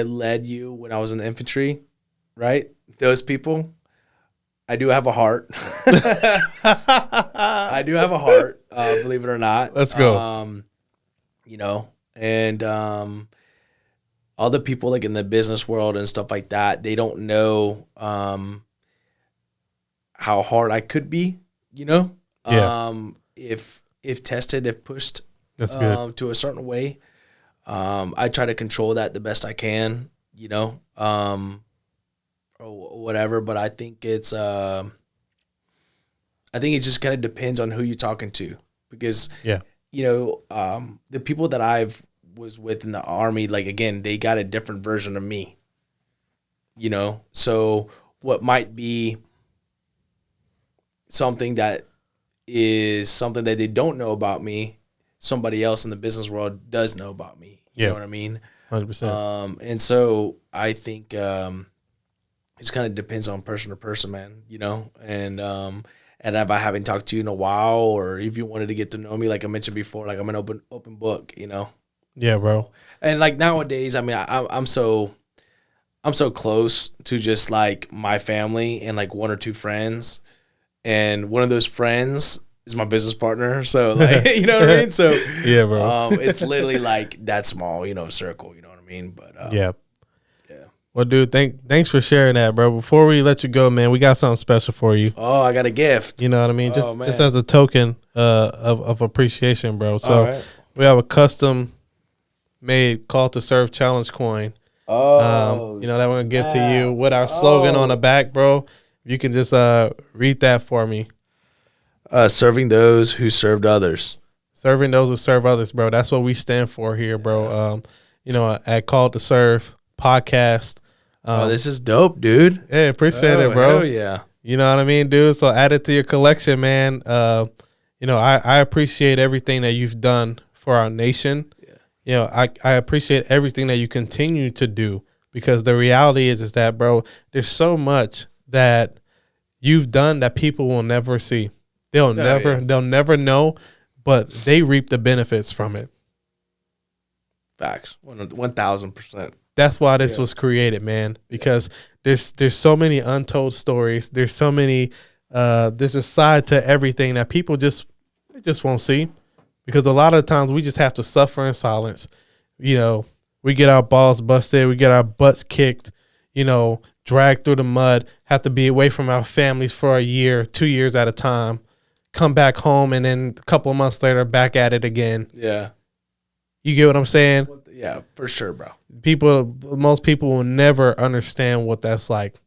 led you when I was in the infantry, right? Those people, I do have a heart. I do have a heart, believe it or not. Let's go. You know, and all the people like in the business world and stuff like that, they don't know how hard I could be, you know? Yeah. If tested, if pushed That's good. to a certain way. I try to control that the best I can, you know, or whatever. But I think it just kind of depends on who you're talking to, because, you know, the people that I've was with in the Army, like, again, they got a different version of me, you know? So what might be something that they don't know about me somebody else in the business world does know about me. You know what I mean? 100%. And so I think it just kind of depends on person to person, man, you know? And if I haven't talked to you in a while, or if you wanted to get to know me, like I mentioned before, like I'm an open book, you know? Yeah, bro. And like nowadays, I mean, I'm so close to just like my family and like one or two friends. And one of those friends is my business partner. So like, you know what I mean? So yeah, bro. it's literally like that small, you know, circle, you know what I mean? But yeah. Yeah. Well, dude, thanks for sharing that, bro. Before we let you go, man, we got something special for you. Oh, I got a gift. You know what I mean? Just as a token of appreciation, bro. So we have a custom made call to serve challenge coin. You know, that we're gonna give to you with our slogan on the back, bro. You can just read that for me. Serving those who served others. Serving those who serve others, bro. That's what we stand for here, bro. You know, at Call to Serve podcast. This is dope, dude. Yeah, appreciate it, bro. Hell yeah. You know what I mean, dude? So add it to your collection, man. You know, I appreciate everything that you've done for our nation. Yeah. You know, I appreciate everything that you continue to do, because the reality is that, bro, there's so much that you've done that people will never see. They'll never know, but they reap the benefits from it. Facts. 1,000%. That's why this was created, man, because there's so many untold stories. There's so many there's a side to everything that people just won't see, because a lot of times we just have to suffer in silence. You know, we get our balls busted, we get our butts kicked, you know, dragged through the mud, have to be away from our families for a year, 2 years at a time, come back home, and then a couple of months later back at it again. Yeah. You get what I'm saying? Yeah, for sure, bro. Most people will never understand what that's like,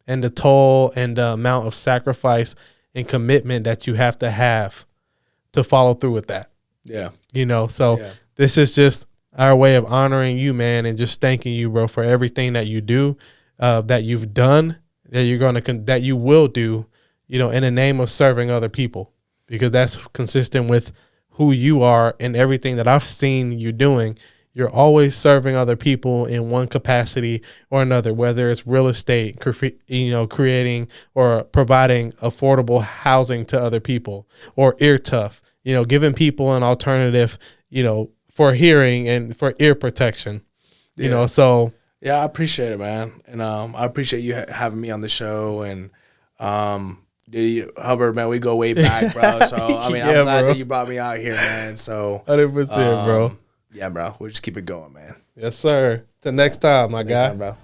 and the toll and the amount of sacrifice and commitment that you have to follow through with that. Yeah. You know, so this is just our way of honoring you, man, and just thanking you, bro, for everything that you do, that you've done, that you will do, you know, in the name of serving other people, because that's consistent with who you are and everything that I've seen you doing. You're always serving other people in one capacity or another, whether it's real estate, you know, creating or providing affordable housing to other people, or ear tough, you know, giving people an alternative, you know, for hearing and for ear protection, you know, so. Yeah, I appreciate it, man. And I appreciate you having me on the show. And Hubbard, man, we go way back, bro. So, I mean, I'm glad that you brought me out here, man. So 100%, bro. Yeah, bro. We'll just keep it going, man. Yes, sir. Till next time, my guy. Next time, bro.